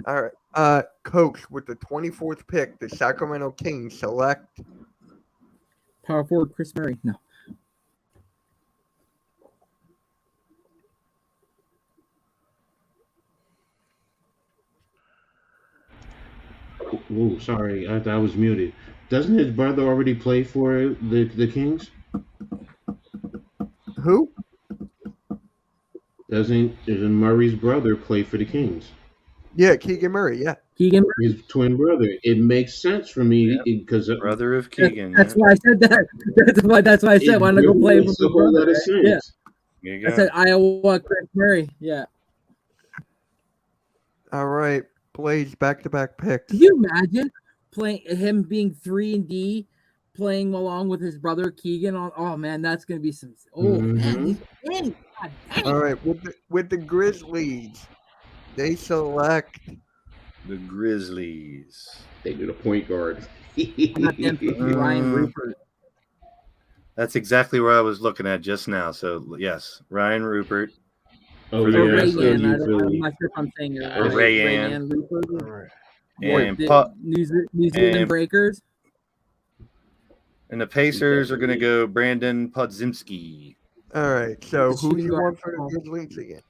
All right. Coach, with the 24th pick, the Sacramento Kings select. Power forward Chris Murray. No. Ooh, sorry, I was muted. Doesn't his brother already play for the Kings? Who? Doesn't Murray's brother play for the Kings? Yeah, Keegan Murray. Yeah. Keegan. His twin brother. It makes sense for me because Brother of Keegan. That's why I said that. That's why I said why not go play with a the whole lot brother? of Right? Yeah. sense. There you I go. said Iowa Chris Murray. Yeah. All right. Blaze back-to-back picks. Can you imagine playing him being 3-and-D, playing along with his brother Keegan? Oh man, that's gonna be some. Oh man, he's dang, God dang. All right. With the Grizzlies, they select. The Grizzlies. They did a point guard. Not them, but Ryan Rupert. That's exactly where I was looking at just now. So yes, Ryan Rupert. Oh Or yeah, Rayan. that's I'm Philly. not sure if I'm saying it Or right. Rayan. Rupert. And The New Zealand and- Breakers. And the Pacers are going to go Brandon Podziemski. All right. So It's who do you shooting want guard. for the Grizzlies again?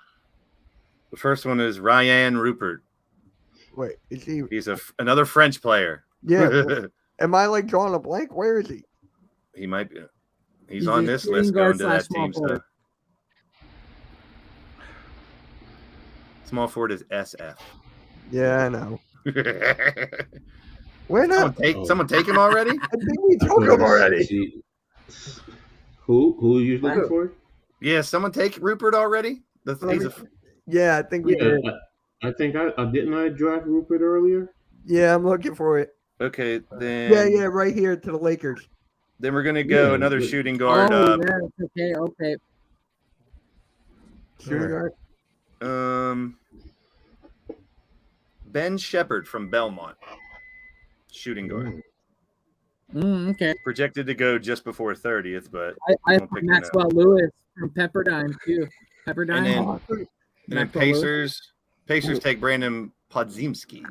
The first one is Ryan Rupert. Wait, is he? He's another French player. Yeah. Am I like drawing a blank? Where is he? He might be. He's He's on a this shooting list guard going to that / small team. So forward. Small forward is SF. Yeah, I know. Where not? Someone take him already? I think we took him already. Who are you looking for? Yeah, someone take Rupert already? Yeah, I think we did. I think I didn't I draft Rupert earlier? Yeah, I'm looking for it. Okay, then. Yeah, right here to the Lakers. Then we're gonna go another shooting guard. Okay. Shooting guard. Ben Shepherd from Belmont. Shooting guard. Okay. Projected to go just before 30th, but I have Maxwell Lewis from Pepperdine too. Pepperdine. And then Pacers take Brandon Podziemski.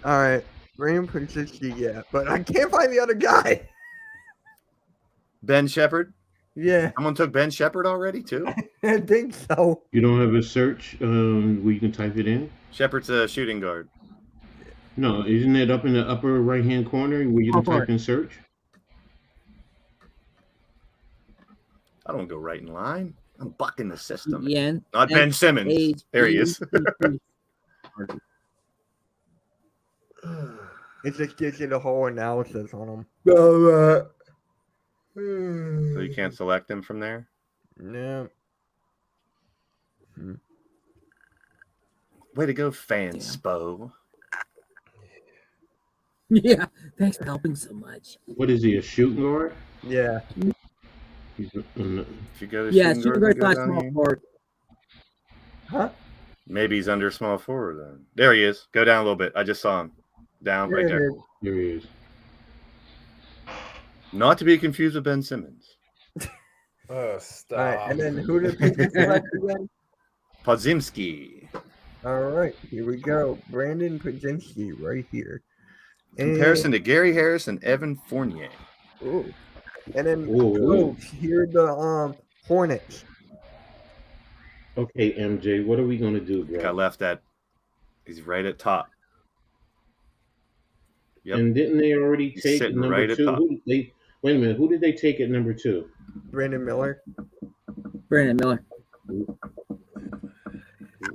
All right, Brandon Podziemski, yeah, but I can't find the other guy. Ben Shepherd. Yeah. Someone took Ben Shepherd already too. I think so. You don't have a search where you can type it in? Shepherd's a shooting guard. No, isn't it up in the upper right-hand corner where you can type in search? I don't go right in line. I'm bucking the system. Yeah. Not Ben Simmons. There he is. It just gives you the whole analysis on him. So you can't select him from there? No. Way to go, Fanspo. Yeah, thanks for helping so much. What is he, a shooting guard? Yeah. If you go to shooting guard slash small forward. Huh? Maybe he's under small forward then. There he is. Go down a little bit. I just saw him. Down right there. There he is. Not to be confused with Ben Simmons. Stop. All right, and then who did Pacers select again? Podziemski. All right, here we go. Brandon Podziemski right here. Comparison to Gary Harris and Evan Fournier. Ooh. And then Ooh. here are the Hornets. Okay, MJ, what are we gonna do, bro? Got left at. He's right at top. Yep. And didn't they already take sitting number right at 2? top. Wait a minute. Who did they take at number 2? Brandon Miller.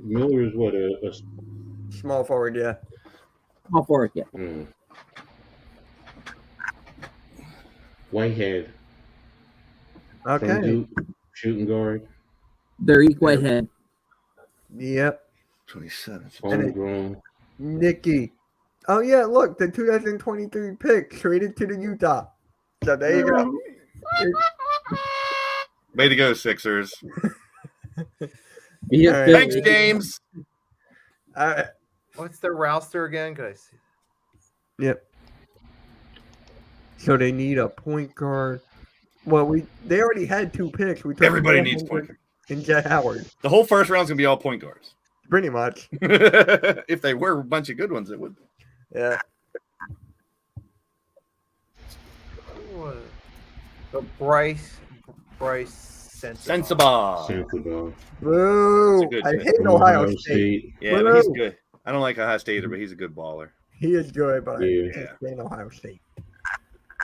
Miller is what a Small forward, yeah. Small forward, yeah. Whitehead. Okay. From Duke, shooting guard. Derek Whitehead. Yep. 27. Homegrown. Nicky. Oh yeah, look, the 2023 pick traded to the Utah. So there you go. Way to go, Sixers. Yeah, All right. Thanks, James. All right. What's their roster again? Could I see? Yep. So they need a point guard. Well, they already had 2 picks. We took Everybody Jet needs Howard point guard. and Jet Howard. The whole first round's gonna be all point guards. Pretty much. If they were a bunch of good ones, it would be. Yeah. Bryce Sensabaugh. Boo! good I pick. hate Ohio State. Yeah, but he's good. I don't like Ohio State either, but he's a good baller. He is good, but Yeah. I can't stand Ohio State.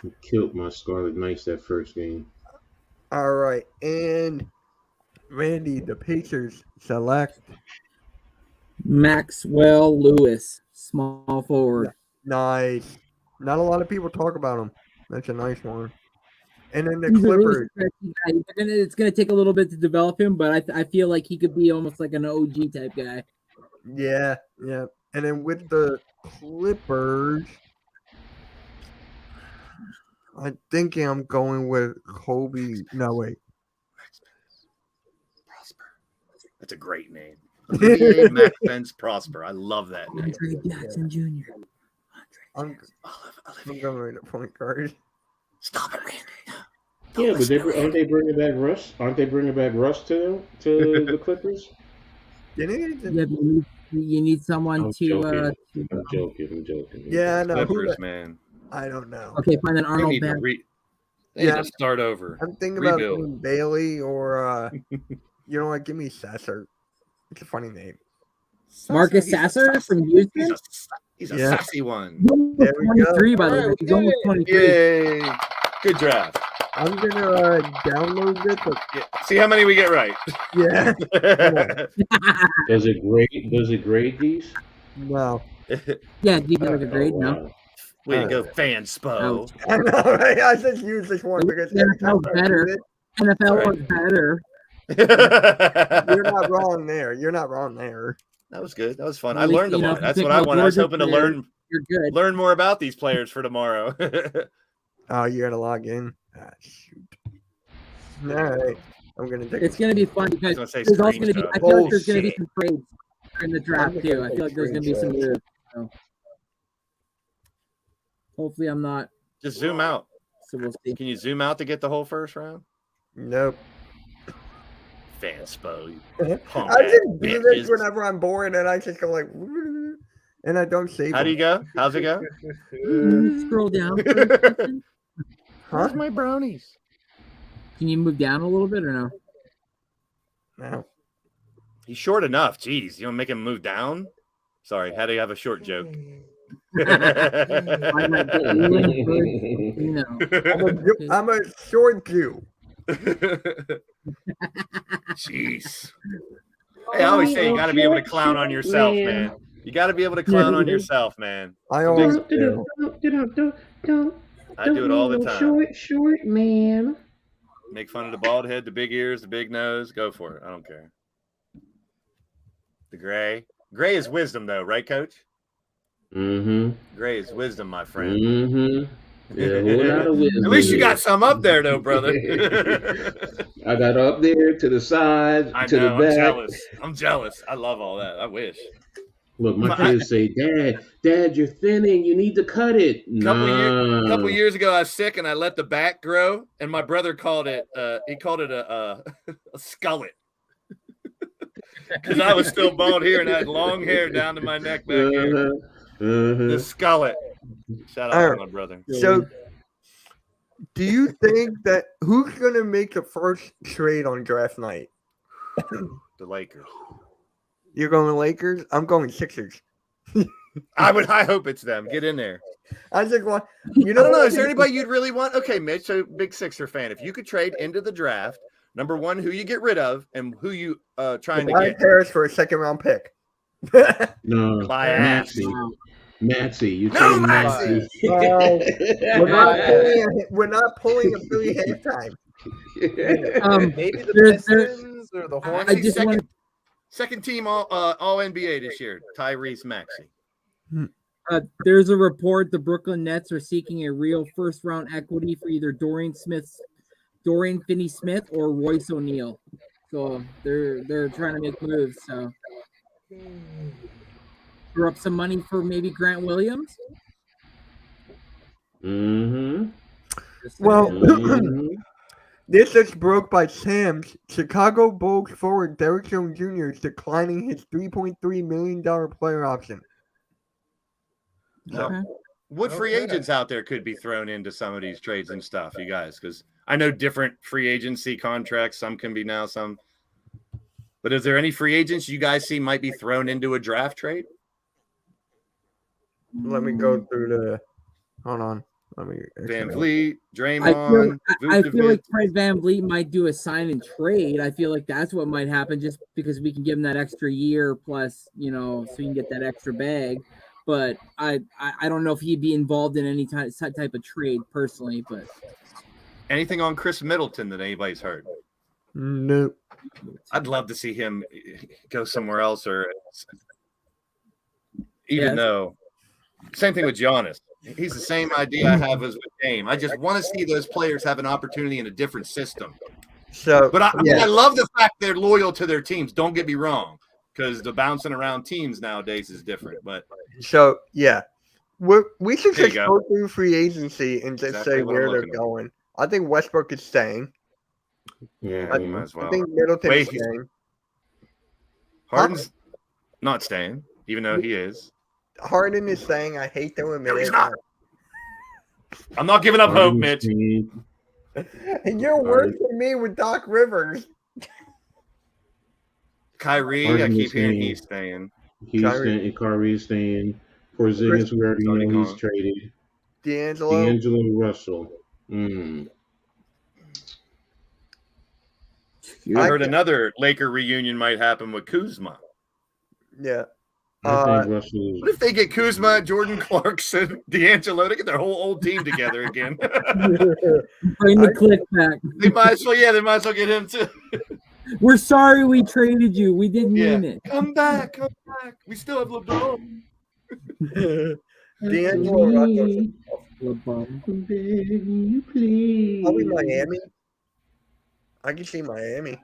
He killed my Scarlet Knights that first game. All right, and Randy, the Pacers select Maxwell Lewis, small forward. nice. Not a lot of people talk about him. That's a nice one. And then the He's a really Clippers. stretchy guy. It's gonna take a little bit to develop him, but I feel like he could be almost like an OG type guy. Yeah. And then with the Clippers, I'm thinking I'm going with Kobe. No, wait. Prosper. That's a great name. NBA Max Spence Prosper. I love that name. Andre Jackson Jr. I'm going with the point guard. Stop it, Randy. Yeah, but aren't they bringing back Russ? Aren't they bringing back Russ to the Clippers? Yeah, Yeah, but you need someone I'm to. joking. Yeah, I know. Clippers, man. I don't know. Okay, fine then. They Arnold need to, Bell. they need to start over. I'm thinking about Rebuild. doing Bailey or, you know what? Give me Sasser. It's a funny name. Marcus Sasser from Houston. He's a Yeah. sassy one. There we go. 23, by the way. Alright, He's almost 23. Yay. Good draft. I'm gonna download this. But See how many we get right. yeah, Does it grade these? no. Yeah, do you get like a Oh, grade? No. wow. Way to go, Fanspo. I know, right? I just use this one because every time NFL's I better. use NFL Right. was better. it, you're not wrong there. You're not wrong there. That was good. That was fun. At I least, learned a you know, lot. if you That's pick what I all wanted. I was Georgia hoping to players, You're good. learn more about these players for tomorrow. Oh, you gotta log in. Ah, shoot. All right, I'm gonna take. It's going to be fun because gonna say there's also going to be. screenshot. I feel like there's going to be Bullshit. some trades in the draft too. I feel like there's going to be some moves. So. Hopefully, I'm not. Just zoom out. So we'll see. Can you zoom out to get the whole first round? Nope. Fanspo. You I punk just ass do this bitches. whenever I'm bored, and I just go like, and I don't save. How do you go? How's it go? Scroll down. Huh? my brownies? Can you move down a little bit or no? No. He's short enough. Jeez, you don't make him move down. Sorry, had to have a short joke. I might get you in a bird, you know. I'm a short Jew. Jeez. Hey, I always say you got to be able to clown on yourself, man. You got to be able to clown on yourself, man. I always do. I do it all the time. Short man. Make fun of the bald head, the big ears, the big nose. Go for it. I don't care. The gray. Gray is wisdom, though, right, Coach? Mm-hmm. Gray is wisdom, my friend. Mm-hmm. Yeah, a whole lot of wisdom. At least you got some up there, though, brother. I got up there to the side, I to know. the I'm back. jealous. I'm jealous. I love all that. I wish. Look, my kids say, Dad, you're thinning. You need to cut it. Couple years ago, I was sick and I let the back grow, and my brother called it. He called it a skullet because I was still bald here and I had long hair down to my neck back here. The skullet. Shout out to my brother. So, do you think that who's gonna make the first trade on draft night? The Lakers. You're going Lakers. I'm going Sixers. I hope it's them. Get in there. I just want. I don't know. Is there anybody you'd really want? Okay, Mitch, so big Sixer fan. If you could trade into the draft, number one, who you get rid of, and who you trying to get? Paris for a second round pick. No, My ass. Maxie, you No, told Maxie. We're not pulling a Philly halftime. Maybe the Pistons or the Hornets. I just want Second team all NBA this year. Tyrese Maxey. there's a report the Brooklyn Nets are seeking a real first round equity for either Dorian Finney-Smith or Royce O'Neal. So they're trying to make moves. So throw up some money for maybe Grant Williams. Mm-hmm. Well, Mm-hmm. this just broke by Sam's. Chicago Bulls forward Derrick Jones Jr. is declining his $3.3 million player option. So, what free agents out there could be thrown into some of these trades and stuff, you guys? Because I know different free agency contracts. Some can be now, some. But is there any free agents you guys see might be thrown into a draft trade? Let me go through the. Hold on. Let me. Van Vliet, I Draymond, feel like Fred Van Vliet might do a sign and trade. I feel like that's what might happen just because we can give him that extra year plus, so you can get that extra bag. But I don't know if he'd be involved in any type of trade personally. But anything on Chris Middleton that anybody's heard? No. I'd love to see him go somewhere else, or even though. Same thing with Giannis. He's the same idea I have as with Dame. I just want to see those players have an opportunity in a different system. So, but I love the fact they're loyal to their teams. Don't get me wrong, because the bouncing around teams nowadays is different. But so yeah, we should just go through free agency and just say where they're going. I think Westbrook is staying. Yeah, I might as well. I think Middleton is staying. Harden's not staying, even though he is. Harden is saying, I hate to admit he's it. not. I'm not giving up hope, Mitch. And you're worse than me with Doc Rivers. Kyrie, I keep hearing he's staying. Kyrie's staying. Porzingis, we already know he's traded. D'Angelo Russell. I heard another Laker reunion might happen with Kuzma. Yeah. I think Russell. What if they get Kuzma, Jordan Clarkson, D'Angelo? They get their whole old team together again. Bring the clip back. They might as well get him too. We're sorry we traded you. We didn't mean it. Come back. We still have LeBron. D'Angelo Russell. LeBron, begging you, please. Probably Miami. I can see Miami.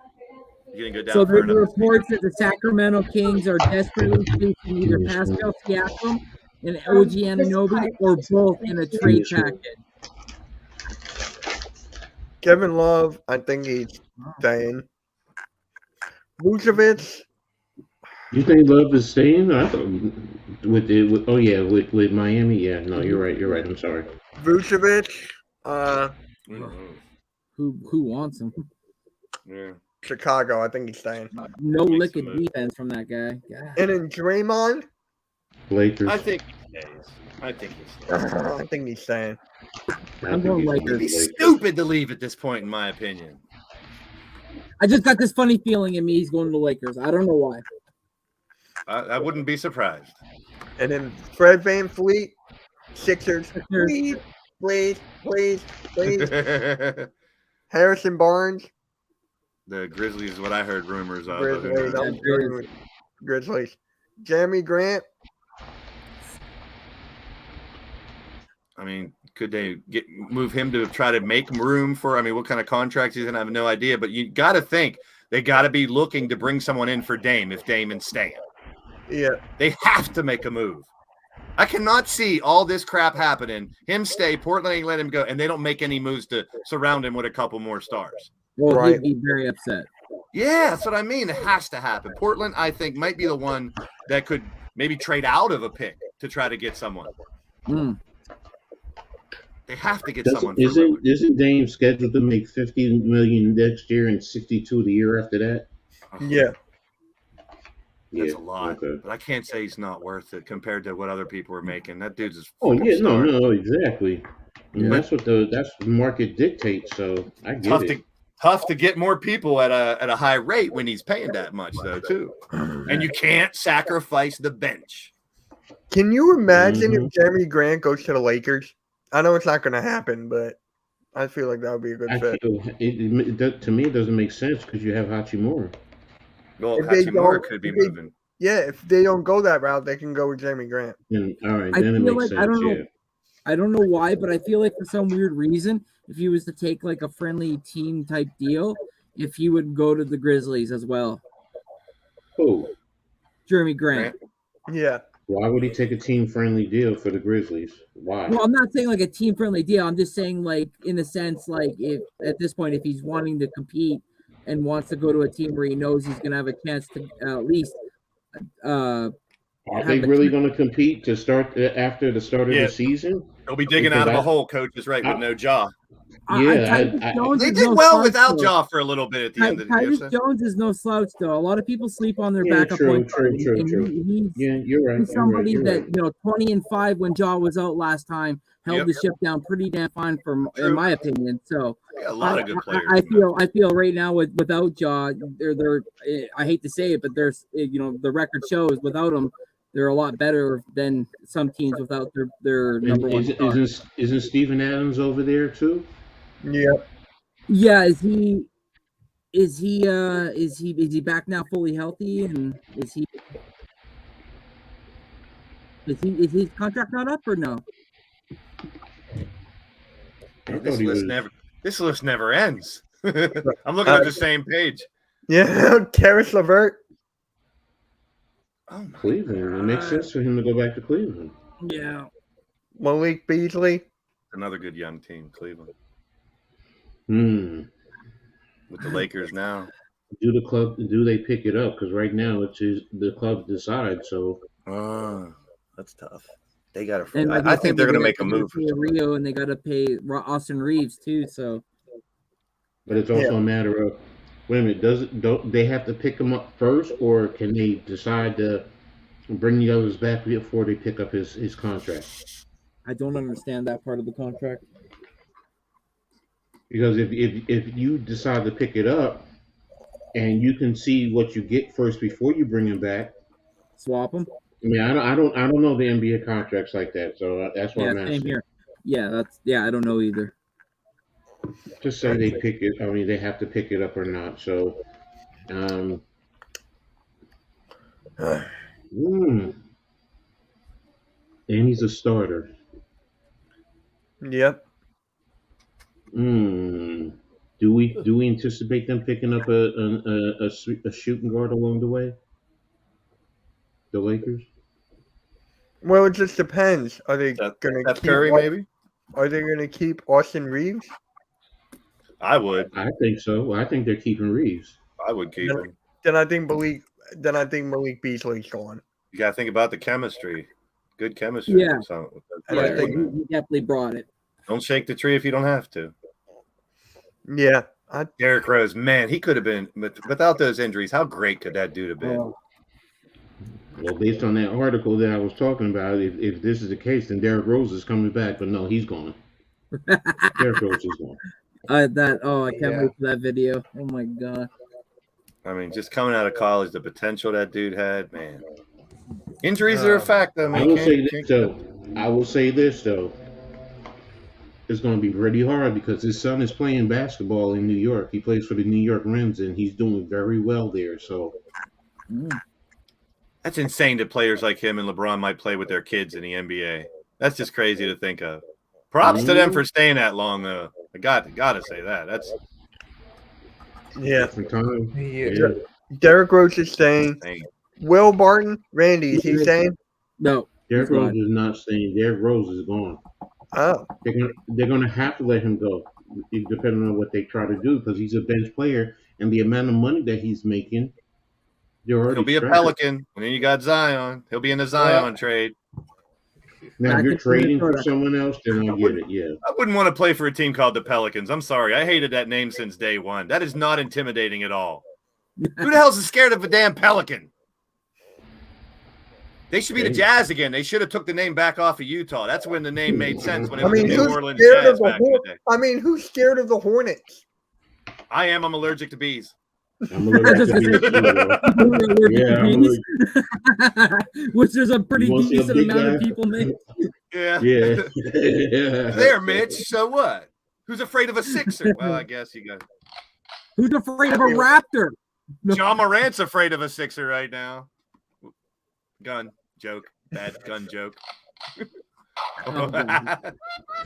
You're gonna go down. So for there are another reports that the Sacramento Kings are desperately chasing either Pascal Siakam and OG Anunoby or both in a trade package. Kevin Love, I think he's staying. Vucevic. You think Love is staying? I thought with Miami. Yeah, no, you're right. I'm sorry. Vucevic. Who wants him? Yeah. Chicago. I think he's staying. No lick of defense from that guy. God. And then Draymond. Lakers. I think he stays. I think he's staying. I'm going Lakers. It'd be stupid to leave at this point, in my opinion. I just got this funny feeling in me he's going to the Lakers. I don't know why. I wouldn't be surprised. And then Fred VanVleet. Sixers. Please. Harrison Barnes. The Grizzlies is what I heard rumors of. Grizzlies. Jeremy Grant. I mean, could they move him to try to make room for? I mean, what kind of contracts he's gonna have? No idea. But you got to think they got to be looking to bring someone in for Dame if Damon's staying. Yeah, they have to make a move. I cannot see all this crap happening. Him stay, Portland ain't let him go, and they don't make any moves to surround him with a couple more stars. Well, right. He'd be very upset. Yeah, that's what I mean. It has to happen. Portland, I think, might be the one that could maybe trade out of a pick to try to get someone. They have to get someone. Isn't Dame scheduled to make $50 million next year and $62 the year after that? Yeah. That's a lot, but I can't say he's not worth it compared to what other people are making. That dude's just no, exactly. Yeah. That's what the market dictates. So I get it. Tough to get more people at a high rate when he's paying that much, though, too. And you can't sacrifice the bench. Can you imagine if Jeremy Grant goes to the Lakers? I know it's not going to happen, but I feel like that would be a good fit. To me, it doesn't make sense because you have Hachimura. Well, Hachimura could be moving. Yeah, if they don't go that route, they can go with Jeremy Grant. All right, then it makes sense. I don't know why, but I feel like for some weird reason, if he was to take like a friendly team type deal, if he would go to the Grizzlies as well. Who? Jeremy Grant. Yeah. Why would he take a team-friendly deal for the Grizzlies? Why? Well, I'm not saying like a team-friendly deal. I'm just saying like in the sense like if at this point if he's wanting to compete and wants to go to a team where he knows he's going to have a chance to at least. Are they really going to compete to start after the start of the season? They'll be digging out of a hole, Coach is right, with no jaw. They did well without Jaw for a little bit at the end of the year. Tyus Jones is no slouch, though. A lot of people sleep on their backup point guard. True. You're right. He's somebody that 20-5 when Jaw was out last time held the ship down pretty damn fine, in my opinion. So a lot of good players. I feel right now without Jaw, they're I hate to say it, but there's the record shows without him. They're a lot better than some teams without their number one. Isn't Steven Adams over there too? Yeah. Yeah, is he back now fully healthy, and is his contract not up or no? This list never ends. I'm looking at the same page. Yeah, Karis LeVert. Oh, Cleveland. It makes sense for him to go back to Cleveland. Yeah. Malik Beasley. Another good young team, Cleveland. With the Lakers now. Do they pick it up? Because right now it's the club decides. So that's tough. They got to. I think they're going to make a move for Rio, and they got to pay Austin Reeves too. So, but it's also a matter of wait a minute. Don't they have to pick him up first, or can they decide to bring the others back before they pick up his contract? I don't understand that part of the contract. Because if you decide to pick it up, and you can see what you get first before you bring him back. Swap them. I mean, I don't know the NBA contracts like that, so that's what Yeah, I'm same asking. here. Yeah, I don't know either. Just say they pick it. I mean, they have to pick it up or not. So, and he's a starter. Yep. Do we anticipate them picking up a shooting guard along the way? The Lakers. Well, it just depends. Are they Steph going to keep Curry, maybe? Are they going to keep Austin Reeves? I would. I think so. I think they're keeping Reeves. I would keep him. Then I think Malik Beasley's gone. You got to think about the chemistry. Good chemistry. Yeah. with those And I players, think- man. He definitely brought it. Don't shake the tree if you don't have to. Yeah. Derrick Rose, man, he could have been without those injuries. How great could that dude have been? Oh, Well, based on that article that I was talking about, if this is the case, then Derrick Rose is coming back. But no, he's gone. Derrick Rose is gone. I can't Yeah. wait for that video. Oh my god. I mean, just coming out of college, the potential that dude had, man. Injuries are a fact, though, man. I will say this though. It's going to be pretty hard because his son is playing basketball in New York. He plays for the New York Rens, and he's doing very well there. So That's insane that players like him and LeBron might play with their kids in the NBA. That's just crazy to think of. Props to them for staying that long, though. I got to say that. That's Yeah. different time. Yeah. Derrick Rose is staying. insane. Will Barton, Randy, is he staying? No. Derrick he's Rose gone. is not staying. Derrick Rose is gone. Oh. They're gonna have to let him go, depending on what they try to do, because he's a bench player, and the amount of money that he's making, they're already He'll be a strapped. Pelican, and then you got Zion. He'll be in the Zion trade. Now, if you're Back in trading for Minnesota. someone else, then I get it. Yeah, I wouldn't want to play for a team called the Pelicans. I'm sorry. I hated that name since day one. That is not intimidating at all. Who the hell's scared of a damn Pelican? They should be the Jazz again. They should have took the name back off of Utah. That's when the name made sense, when it I was mean, the New who's Orleans scared Jazz of the back in the day. who's scared of the Hornets? I am. I'm allergic to bees. I'm allergic to bees too, bro. Yeah, I'm Which is a pretty You wanna see a decent big amount of guy? people named. Yeah. Yeah. There, Mitch. So what? Who's afraid of a Sixer? Well, I guess you got Who's afraid of a raptor? John Morant's afraid of a Sixer right now. Gun joke. Bad gun joke. Oh, God.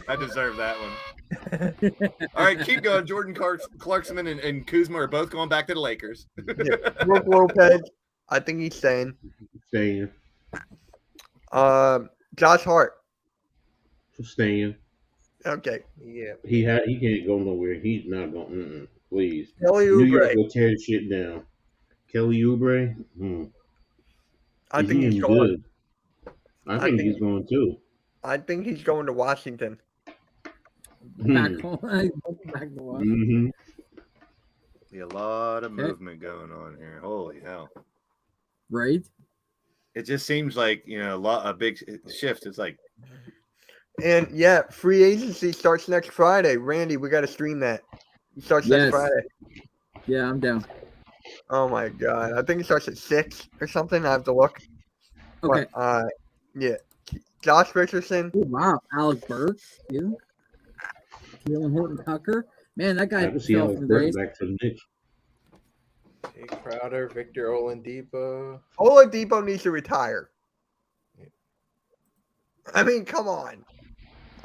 I deserve that one. All right, keep going. Jordan Clarkson and Kuzma are both going back to the Lakers. Yeah. Brooke Lopez, I think he's staying. Staying. Josh Hart. Staying. Okay. Yeah. He can't go nowhere. He's not going. Please. Kelly New York Oubre. will tear shit down. Kelly Oubre. I think he's going. good. I think he's going too. I think he's going to Washington. Back home. Back to Washington. Mm-hmm. Be a lot of movement going on here. Holy hell! Right? It just seems like a big shift. It's like And yeah, free agency starts next Friday. Randy, we got to stream that. It starts next Yes. Friday. Yeah, I'm down. Oh my god! I think it starts at 6 or something. I have to look. Okay. But, yeah. Josh Richardson. Oh, wow. Alex Burks. Yeah. Jalen Horton Tucker. Man, that I guy can see fell how from it's grace. back to the Knicks. Jay Crowder, Victor Oladipo. Oladipo needs to retire. I mean, come on.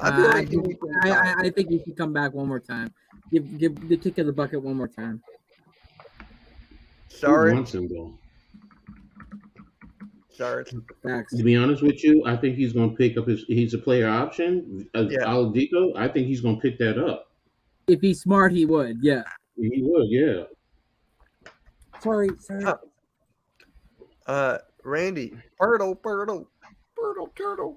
I feel like he needs to retire. I think he should come back one more time. Give the kick of the bucket one more time. Who Sorry. wants him though? Sorry. Facts. To be honest with you, I think he's going to pick up he's a player option. Yeah. Oladipo, I think he's going to pick that up. If he's smart, he would. Yeah. He would, yeah. Sorry. Randy. Turtle.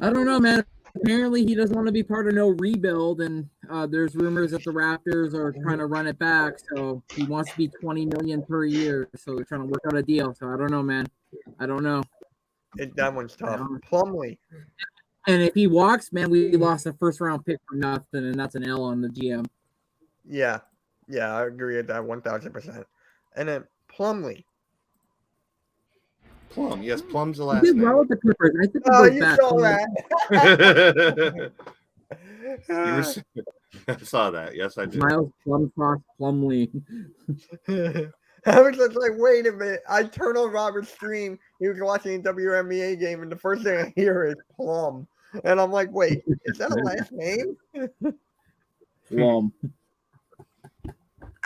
I don't know, man. Apparently, he doesn't want to be part of no rebuild, and there's rumors that the Raptors are trying to run it back. So he wants to be $20 million per year. So they're trying to work out a deal. So I don't know, man. I don't know. That one's tough. Plumlee. And if he walks, man, we lost a first round pick for nothing, and that's an L on the GM. Yeah. Yeah, I agree with that 1,000%. And then Plumlee. Plum. Yes, Plum's the He last did name. well with the Clippers. I think it Oh, goes you back. saw that. You were, I saw that. Yes, I did. Miles Plumlee. I was just like, wait a minute. I turn on Robert's stream. He was watching a WNBA game, and the first thing I hear is Plum. And I'm like, wait, is that a last name? Plum.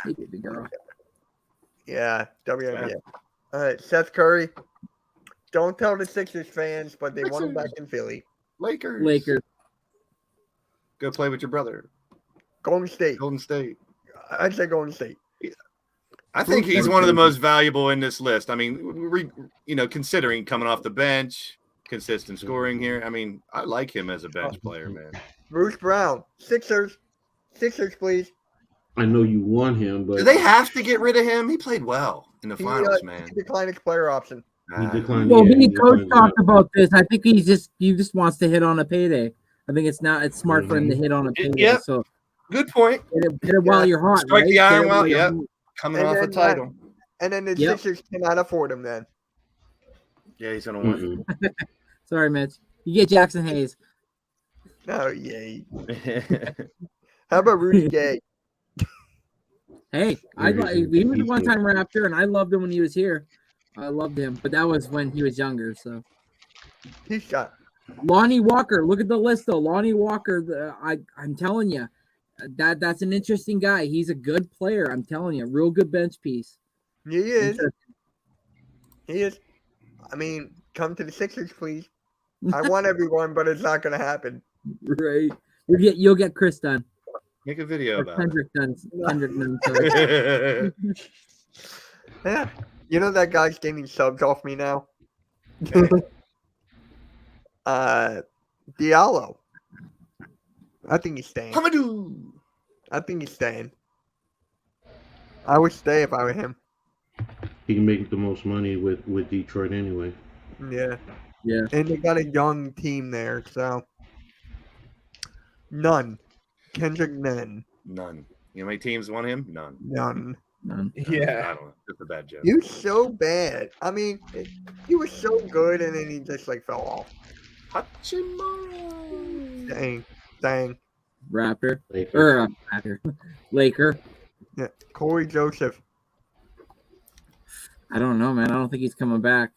Hey, baby girl. Yeah, WNBA. All right, Seth Curry. Don't tell the Sixers fans, but they want him back in Philly. Lakers. Go play with your brother. Golden State. Golden State. I'd say Golden State. I think he's one of the most valuable in this list. I mean, considering coming off the bench, consistent scoring here. I mean, I like him as a bench player, man. Bruce Brown. Sixers, please. I know you want him, but Do they have to get rid of him? He played well in the finals, man. He declined his player option. he declined. Well, yeah, me he and Coach declined talked that. about this. I think he just wants to hit on a payday. I think it's smart for him to hit on a payday. Yep. So Good point. hit it while you're hot. Strike right? the iron Get it while, you're yep. hot. Coming And off a then, title. And then the Yep. Sixers cannot afford him then. Yeah, he's gonna win. Sorry, Mitch. You get Jackson Hayes. Oh, yay. How about Rudy Gay? Hey, he was a one-time Raptor, and I loved him when he was here. I loved him, but that was when he was younger. So He shot. Lonnie Walker, look at the list though. Lonnie Walker, I'm telling you, that's an interesting guy. He's a good player. I'm telling you, real good bench piece. He is. He is. I mean, come to the Sixers, please. I want everyone, but it's not going to happen. Right. You'll get Chris done. Make a video Or about Kendrick done. Kendrick done. Sorry. it. Yeah. You know that guy's getting subs off me now? Diallo. I think he's staying. Hamadou. I think he's staying. I would stay if I were him. He can make the most money with Detroit anyway. Yeah. Yeah. And they got a young team there, so. None. Kendrick, none. None. You know how many teams want him? None. None. None. I Yeah. don't know. Just a bad joke. He was so bad. I mean, he was so good, and then he just fell off. Hachimaru. Dang. Raptor. Lakers. Or Raptor. Laker. Yeah. Corey Joseph. I don't know, man. I don't think he's coming back.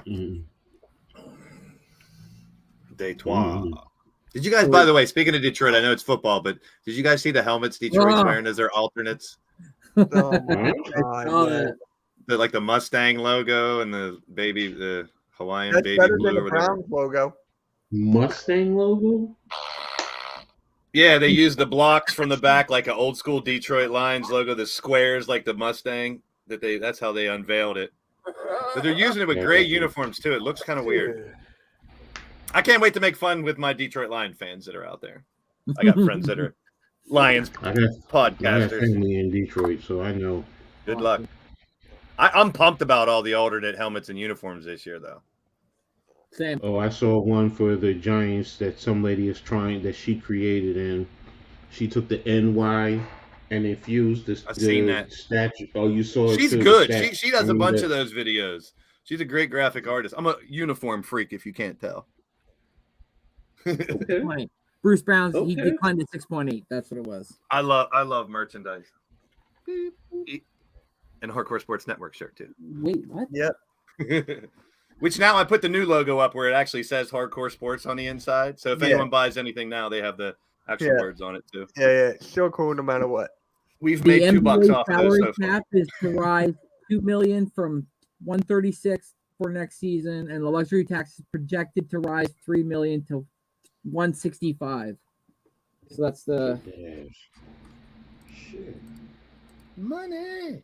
Mm. Detroit. Did you guys, by the way, speaking of Detroit, I know it's football, but did you guys see the helmets Detroit's wearing as their alternates? Oh my Huh? god. Oh, yeah. The Mustang logo and the Hawaiian That's baby better blue than the or whatever. Browns logo. Mustang logo? Yeah, they use the blocks from the back like an old school Detroit Lions logo, the squares like the Mustang. That's how they unveiled it. But they're using it with gray uniforms too. It looks kind of weird. I can't wait to make fun with my Detroit Lion fans that are out there. I got friends that are Lions I have podcasters. family in Detroit, so I know. Good luck. I'm pumped about all the alternate helmets and uniforms this year, though. Same. Oh, I saw one for the Giants that some lady is trying that she created, and she took the NY and infused the I've seen that statue. Oh, you saw it? She's too, good. the stat- She does I a mean, bunch the- of those videos. She's a great graphic artist. I'm a uniform freak, if you can't tell. Okay. Point. Bruce Brown's he Okay. declined to 6.8. That's what it was. I love merchandise. And Hardcore Sports Network shirt too. Wait, what? Yep. Which now I put the new logo up where it actually says Hardcore Sports on the inside. So if Yeah. anyone buys anything now, they have the actual Yeah. words on it too. Yeah. Still cool no matter what. We've The made $2 NBA off of those salary so far. cap is to rise $2 million from 136 for next season, and the luxury tax is projected to rise $3 million to 165. So that's the Yes. Shit. Money.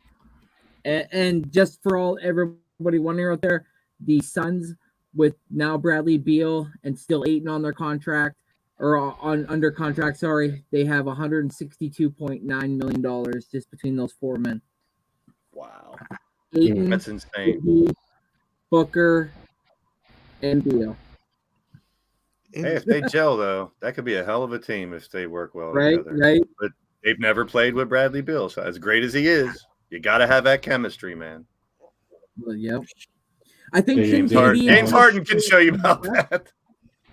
and just for everybody wondering out there, the Suns with now Bradley Beal and still Ayton on their contract or under contract. Sorry, they have $162.9 million just between those four men. Wow. Ayton, That's insane. KD, Booker, and Beal. Hey, if they gel though, that could be a hell of a team if they work well Right, together. right. But they've never played with Bradley Beal, so as great as he is, You got to have that chemistry, man. Well, yep. I think James James Harden can show you about that.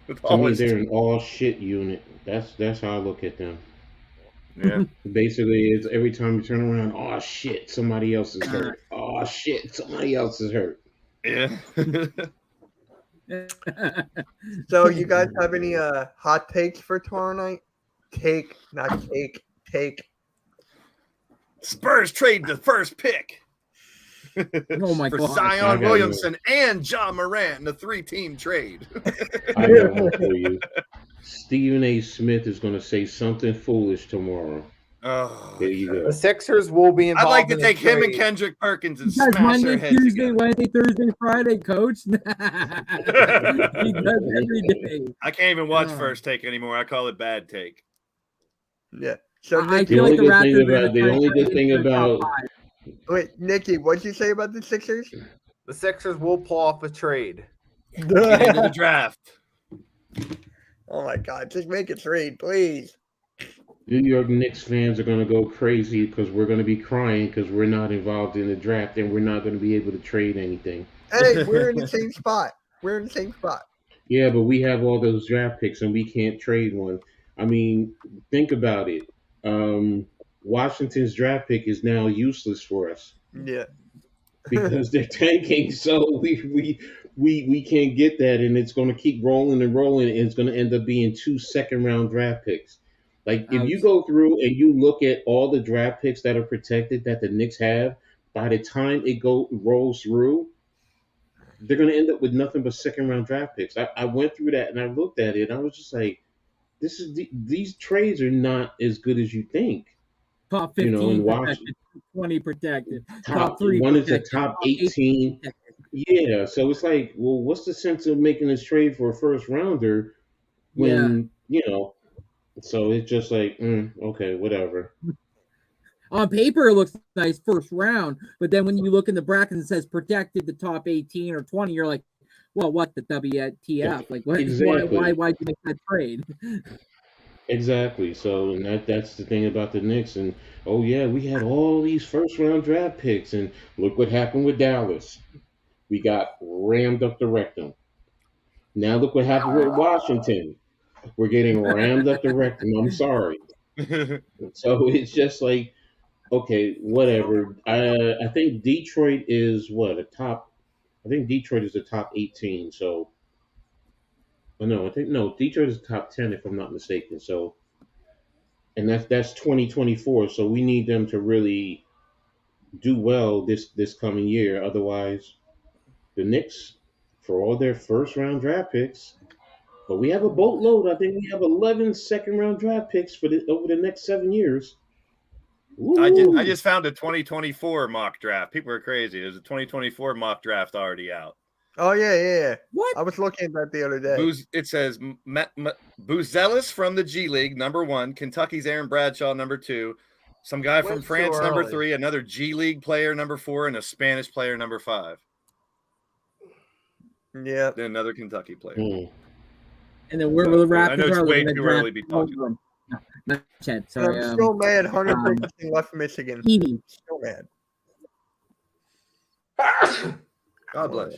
To me, they're an all shit unit. That's how I look at them. Yeah. Basically, it's every time you turn around, oh shit, somebody else is hurt. Oh shit, somebody else is hurt. Yeah. So you guys have any hot takes for tomorrow night? Take. Spurs trade the first pick. Oh my for God. Zion Williamson and John Morant in the 3-team trade. I got one for you. Stephen A. Smith is going to say something foolish tomorrow. Oh, there you go. The Sixers will be involved. I'd like to in take the him and trade. Kendrick Perkins and He does smash Monday, their heads Tuesday, together. Wednesday, Thursday, Friday, coach. He does every day. I can't even watch Oh. First Take anymore. I call it Bad Take. Yeah. So I Nicky, feel like the Raptors The only good thing about wait, Nicky, what'd you say about the Sixers? The Sixers will pull off a trade. Get into the draft. Oh my God, just make a trade, please. New York Knicks fans are going to go crazy because we're going to be crying because we're not involved in the draft and we're not going to be able to trade anything. Hey, we're in the same spot. Yeah, but we have all those draft picks and we can't trade one. I mean, think about it. Washington's draft pick is now useless for us. Yeah. Because they're tanking, so we can't get that, and it's going to keep rolling and rolling, and it's going to end up being 2 second-round draft picks. Like, if you go through and you look at all the draft picks that are protected that the Knicks have, by the time it rolls through, they're going to end up with nothing but second-round draft picks. I went through that, and I looked at it, and I was just like, these trades are not as good as you think. Top 15 in protected, 20 protected. Top 3 one protected, is a top 18. Yeah, so it's like, well, what's the sense of making this trade for a first rounder when, so it's just like, okay, whatever. On paper, it looks nice first round, but then when you look in the bracket and it says protected the top 18 or 20, you're like, well, what the WTF? Like, what? Exactly. Why'd you make that trade? Exactly. So, and that's the thing about the Knicks. And, oh, yeah, we had all these first-round draft picks, and look what happened with Dallas. We got rammed up the rectum. Now look what happened with Washington. We're getting rammed up the rectum. I'm sorry. So it's just like, okay, whatever. I think Detroit is I think Detroit is the top 18. So, Detroit is top 10 if I'm not mistaken. So, and that's 2024. So we need them to really do well this coming year. Otherwise, the Knicks, for all their first round draft picks, but we have a boatload. I think we have 11 second round draft picks over the next 7 years. I just found a 2024 mock draft. People are crazy. There's a 2024 mock draft already out. Oh yeah. What? I was looking at that the other day. It says Buzelis from the G League, number 1. Kentucky's Aaron Bradshaw, number 2. Some guy from France, number 3. Another G League player, number 4, and a Spanish player, number 5. Yeah. Then another Kentucky player. And then we're the Raptors. I know it's way too early to be talking. No, not Chad. Sorry. I'm so mad. 100% left Michigan. Edie. So mad. God bless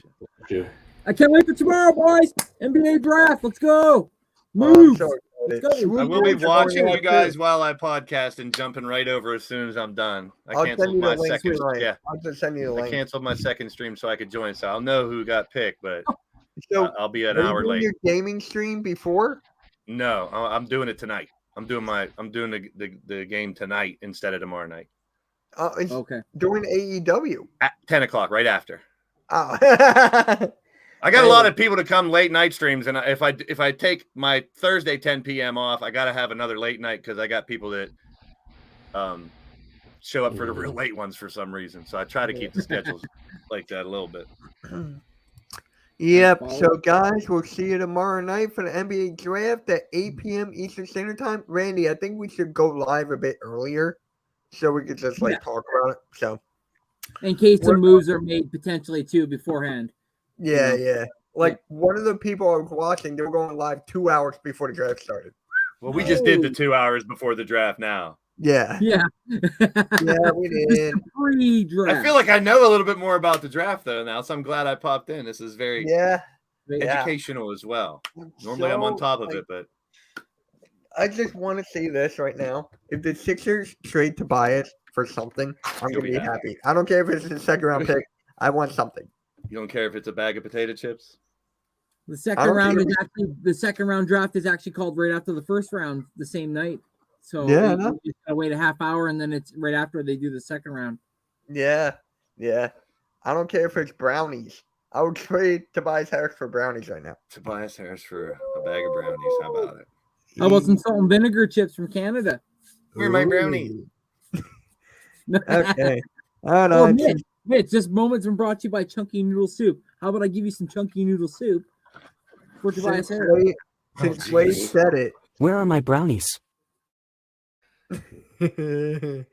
you. I can't wait for tomorrow, boys. NBA draft. Let's go. I'm Move. so Let's excited. go. I will be watching you guys too. while I podcast and jumping right over as soon as I'm done. I'll canceled send you my the link second. tonight. Yeah, I'll just send you the I link. canceled my second stream so I could join. So I'll know who got picked, but So, I'll be an are you hour doing late. your gaming stream before? No, I'm doing it tonight. I'm doing the game tonight instead of tomorrow night It's Okay. during AEW. at 10 o'clock, right after. Oh. I got a lot of people to come late night streams, and if I take my Thursday 10 p.m. off, I got to have another late night because I got people that show up for the real late ones for some reason. So I try to keep the schedules like that a little bit. Yep. So, guys, we'll see you tomorrow night for the NBA draft at 8 p.m. Eastern Standard Time. Randy, I think we should go live a bit earlier so we could just talk about it. So, In case some moves are made potentially too beforehand. yeah. One of the people I was watching, they were going live 2 hours before the draft started. Well, we just did the 2 hours before the draft now. Yeah. Yeah. Yeah, we did. Pre-draft. I feel like I know a little bit more about the draft though now, so I'm glad I popped in. This is very Yeah. educational as well. Normally I'm on top of it, but I just want to say this right now. If the Sixers trade Tobias for something, I'm You'll going be to be happy. I don't care if it's a second round pick. I want something. you don't care if it's a bag of potato chips? The second round draft is actually called right after the first round, the same night. So Yeah, I you know. just gotta wait a half hour, and then it's right after they do the second round. Yeah. I don't care if it's brownies. I would trade Tobias Harris for brownies right now. Tobias Harris for a bag of brownies. How about it? How about some salt and vinegar chips from Canada? Where my brownie? Okay. I don't know. Oh, Mitch, this moment's been brought to you by Chunky Noodle Soup. How about I give you some Chunky Noodle Soup for Tobias Harris? Since Wade said it. Where are my brownies? That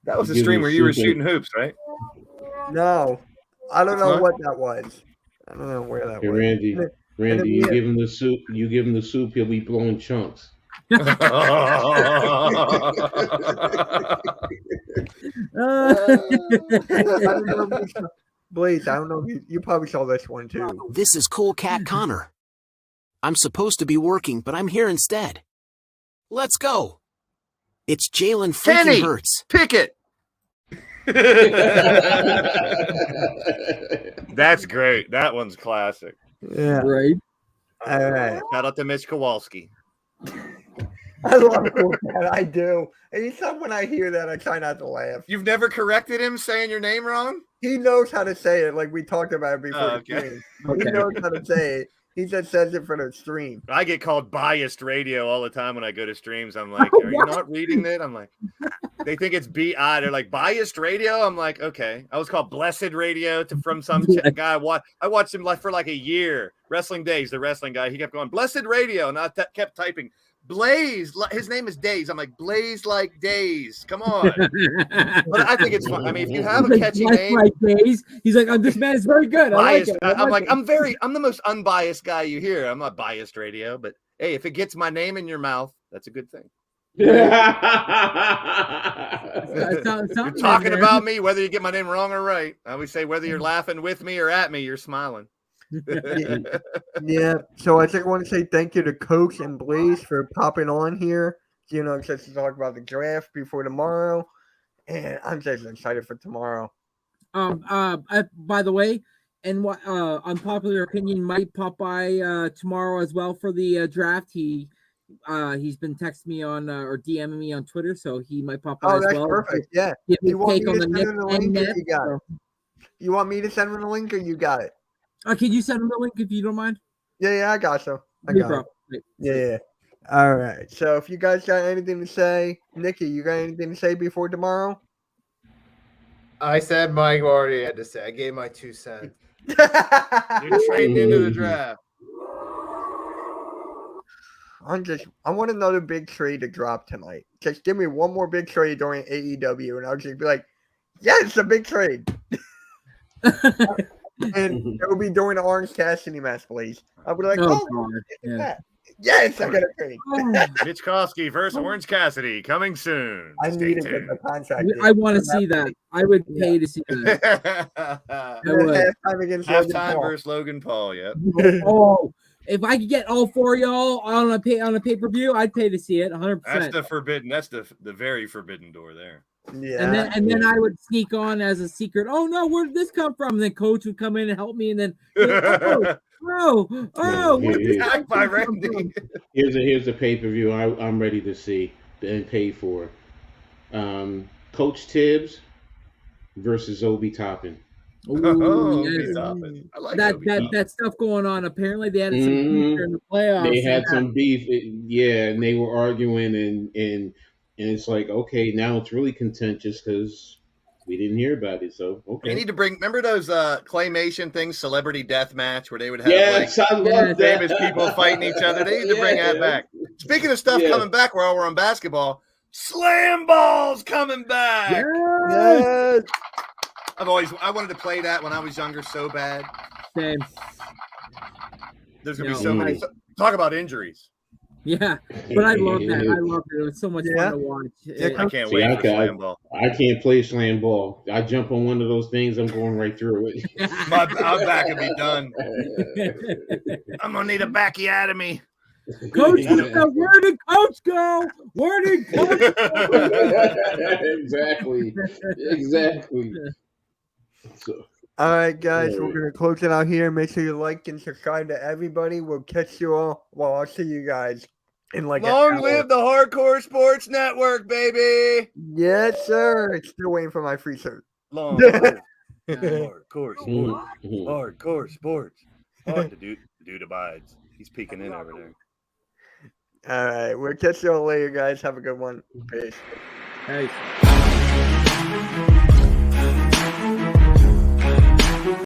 was a stream where you were shooting hoops, right? No. I don't know Huh? what that was. I don't know where that Hey, was. Randy, you give him the soup. You give him the soup. He'll be blowing chunks. Blaze, I don't know. You probably saw this one too. This is Cool Cat Connor. I'm supposed to be working, but I'm here instead. Let's go. It's Jalen freaking Hurts. Pickett. That's great. That one's classic. Yeah. Right. All right. Shout out to Mitch Kowalski. I love Cool Cat. I do. Anytime when I hear that, I try not to laugh. You've never corrected him saying your name wrong? He knows how to say it, like we talked about it before. Oh, the okay. stream. He knows how to say it. He just says it for the stream. I get called biased radio all the time when I go to streams. I'm like, are you not reading it? I'm like, they think it's BI. They're like, biased radio? I'm like, okay. I was called blessed radio from some guy. I watched him for like a year. Wrestling Days, the wrestling guy. He kept going, blessed radio. And I kept typing, Blaze. His name is Days. I'm like, Blaze like Days. Come on. But I think it's fun. I mean, if you have a catchy name. Like Days, he's like, this man is very good. Biased. I like it. I'm the most unbiased guy you hear. I'm not biased radio, but hey, if it gets my name in your mouth, that's a good thing. You're talking about me, whether you get my name wrong or right. I always say whether you're laughing with me or at me, you're smiling. Yeah. So I just want to say thank you to Coach and Blaze for popping on here. Just to talk about the draft before tomorrow, and I'm just excited for tomorrow. By the way, and what unpopular opinion might pop by tomorrow as well for the draft. He's been texting me on or DMing me on Twitter, so he might pop by as well. Oh, that's perfect. Yeah. Give me You want me take to on the send Knicks him the link and or Nets, you got so- it? You want me to send him the link or you got it? Can you send him the link if you don't mind? Yeah, I got you. I Yeah, got bro. it. Yeah. All right. So if you guys got anything to say, Nicky, you got anything to say before tomorrow? I said Mike already had to say. I gave my 2 cents. You're trading into the draft. I want another big trade to drop tonight. Just give me one more big trade during AEW, and I'll just be like, yes, a big trade. And it will be during the Orange Cassidy match, please. I'll be like, God. look at Yeah. that. Yes, I got a trade. Mitch Kowalski versus Orange Cassidy coming soon. I Stay need to get tuned. the contract. I want to see that. I would pay to see that. I would. Halftime against Logan Halftime Paul. versus Logan Paul. Yep. Oh, if I could get all 4 of y'all on a pay-per-view, I'd pay to see it 100%. That's the forbidden. That's the very forbidden door there. Yeah. And then I would sneak on as a secret. Oh no, where did this come from? And then Coach would come in and help me, and then where did this Attacked by come Randy. from? Here's a pay-per-view I'm ready to see and pay for. Coach Tibbs versus Obi Toppin. Oh, Yes. Obi Toppin. I like that Obi Toppin. that stuff going on. Apparently, they had some beef during the playoffs. They had and some beef, and they were arguing, and it's like, okay, now it's really contentious because we didn't hear about it. So okay, They need to bring. Remember those claymation things, Celebrity Death Match, where they would have yes, I love that. famous people fighting each other. They need to bring that back. Speaking of stuff Yeah. coming back, while we're on basketball, Slam Ball's coming back. Yes. I wanted to play that when I was younger so bad. Same. There's gonna be Yeah. so many. Talk about injuries. Yeah, but I love that. I loved it. It was so much Yeah. fun to watch. I can't See, wait I for ca- slam ball. I can't play slam ball. I jump on one of those things, I'm going right through it. My back will be done. I'm gonna need a backiotomy. Coach, where did Coach go? Where did Coach Exactly. So, All right, guys, Yeah. we're going to close it out here. Make sure you like and subscribe to everybody. We'll catch you all. Well, I'll see you guys in like an Long hour. live the Hardcore Sports Network, baby. Yes, sir. Still waiting for my free shirt. Long live Hardcore Sports. mhm. Hardcore Sports. The dude abides. He's peeking in over there. All right. We'll catch you all later, guys. Have a good one. Peace. Hey.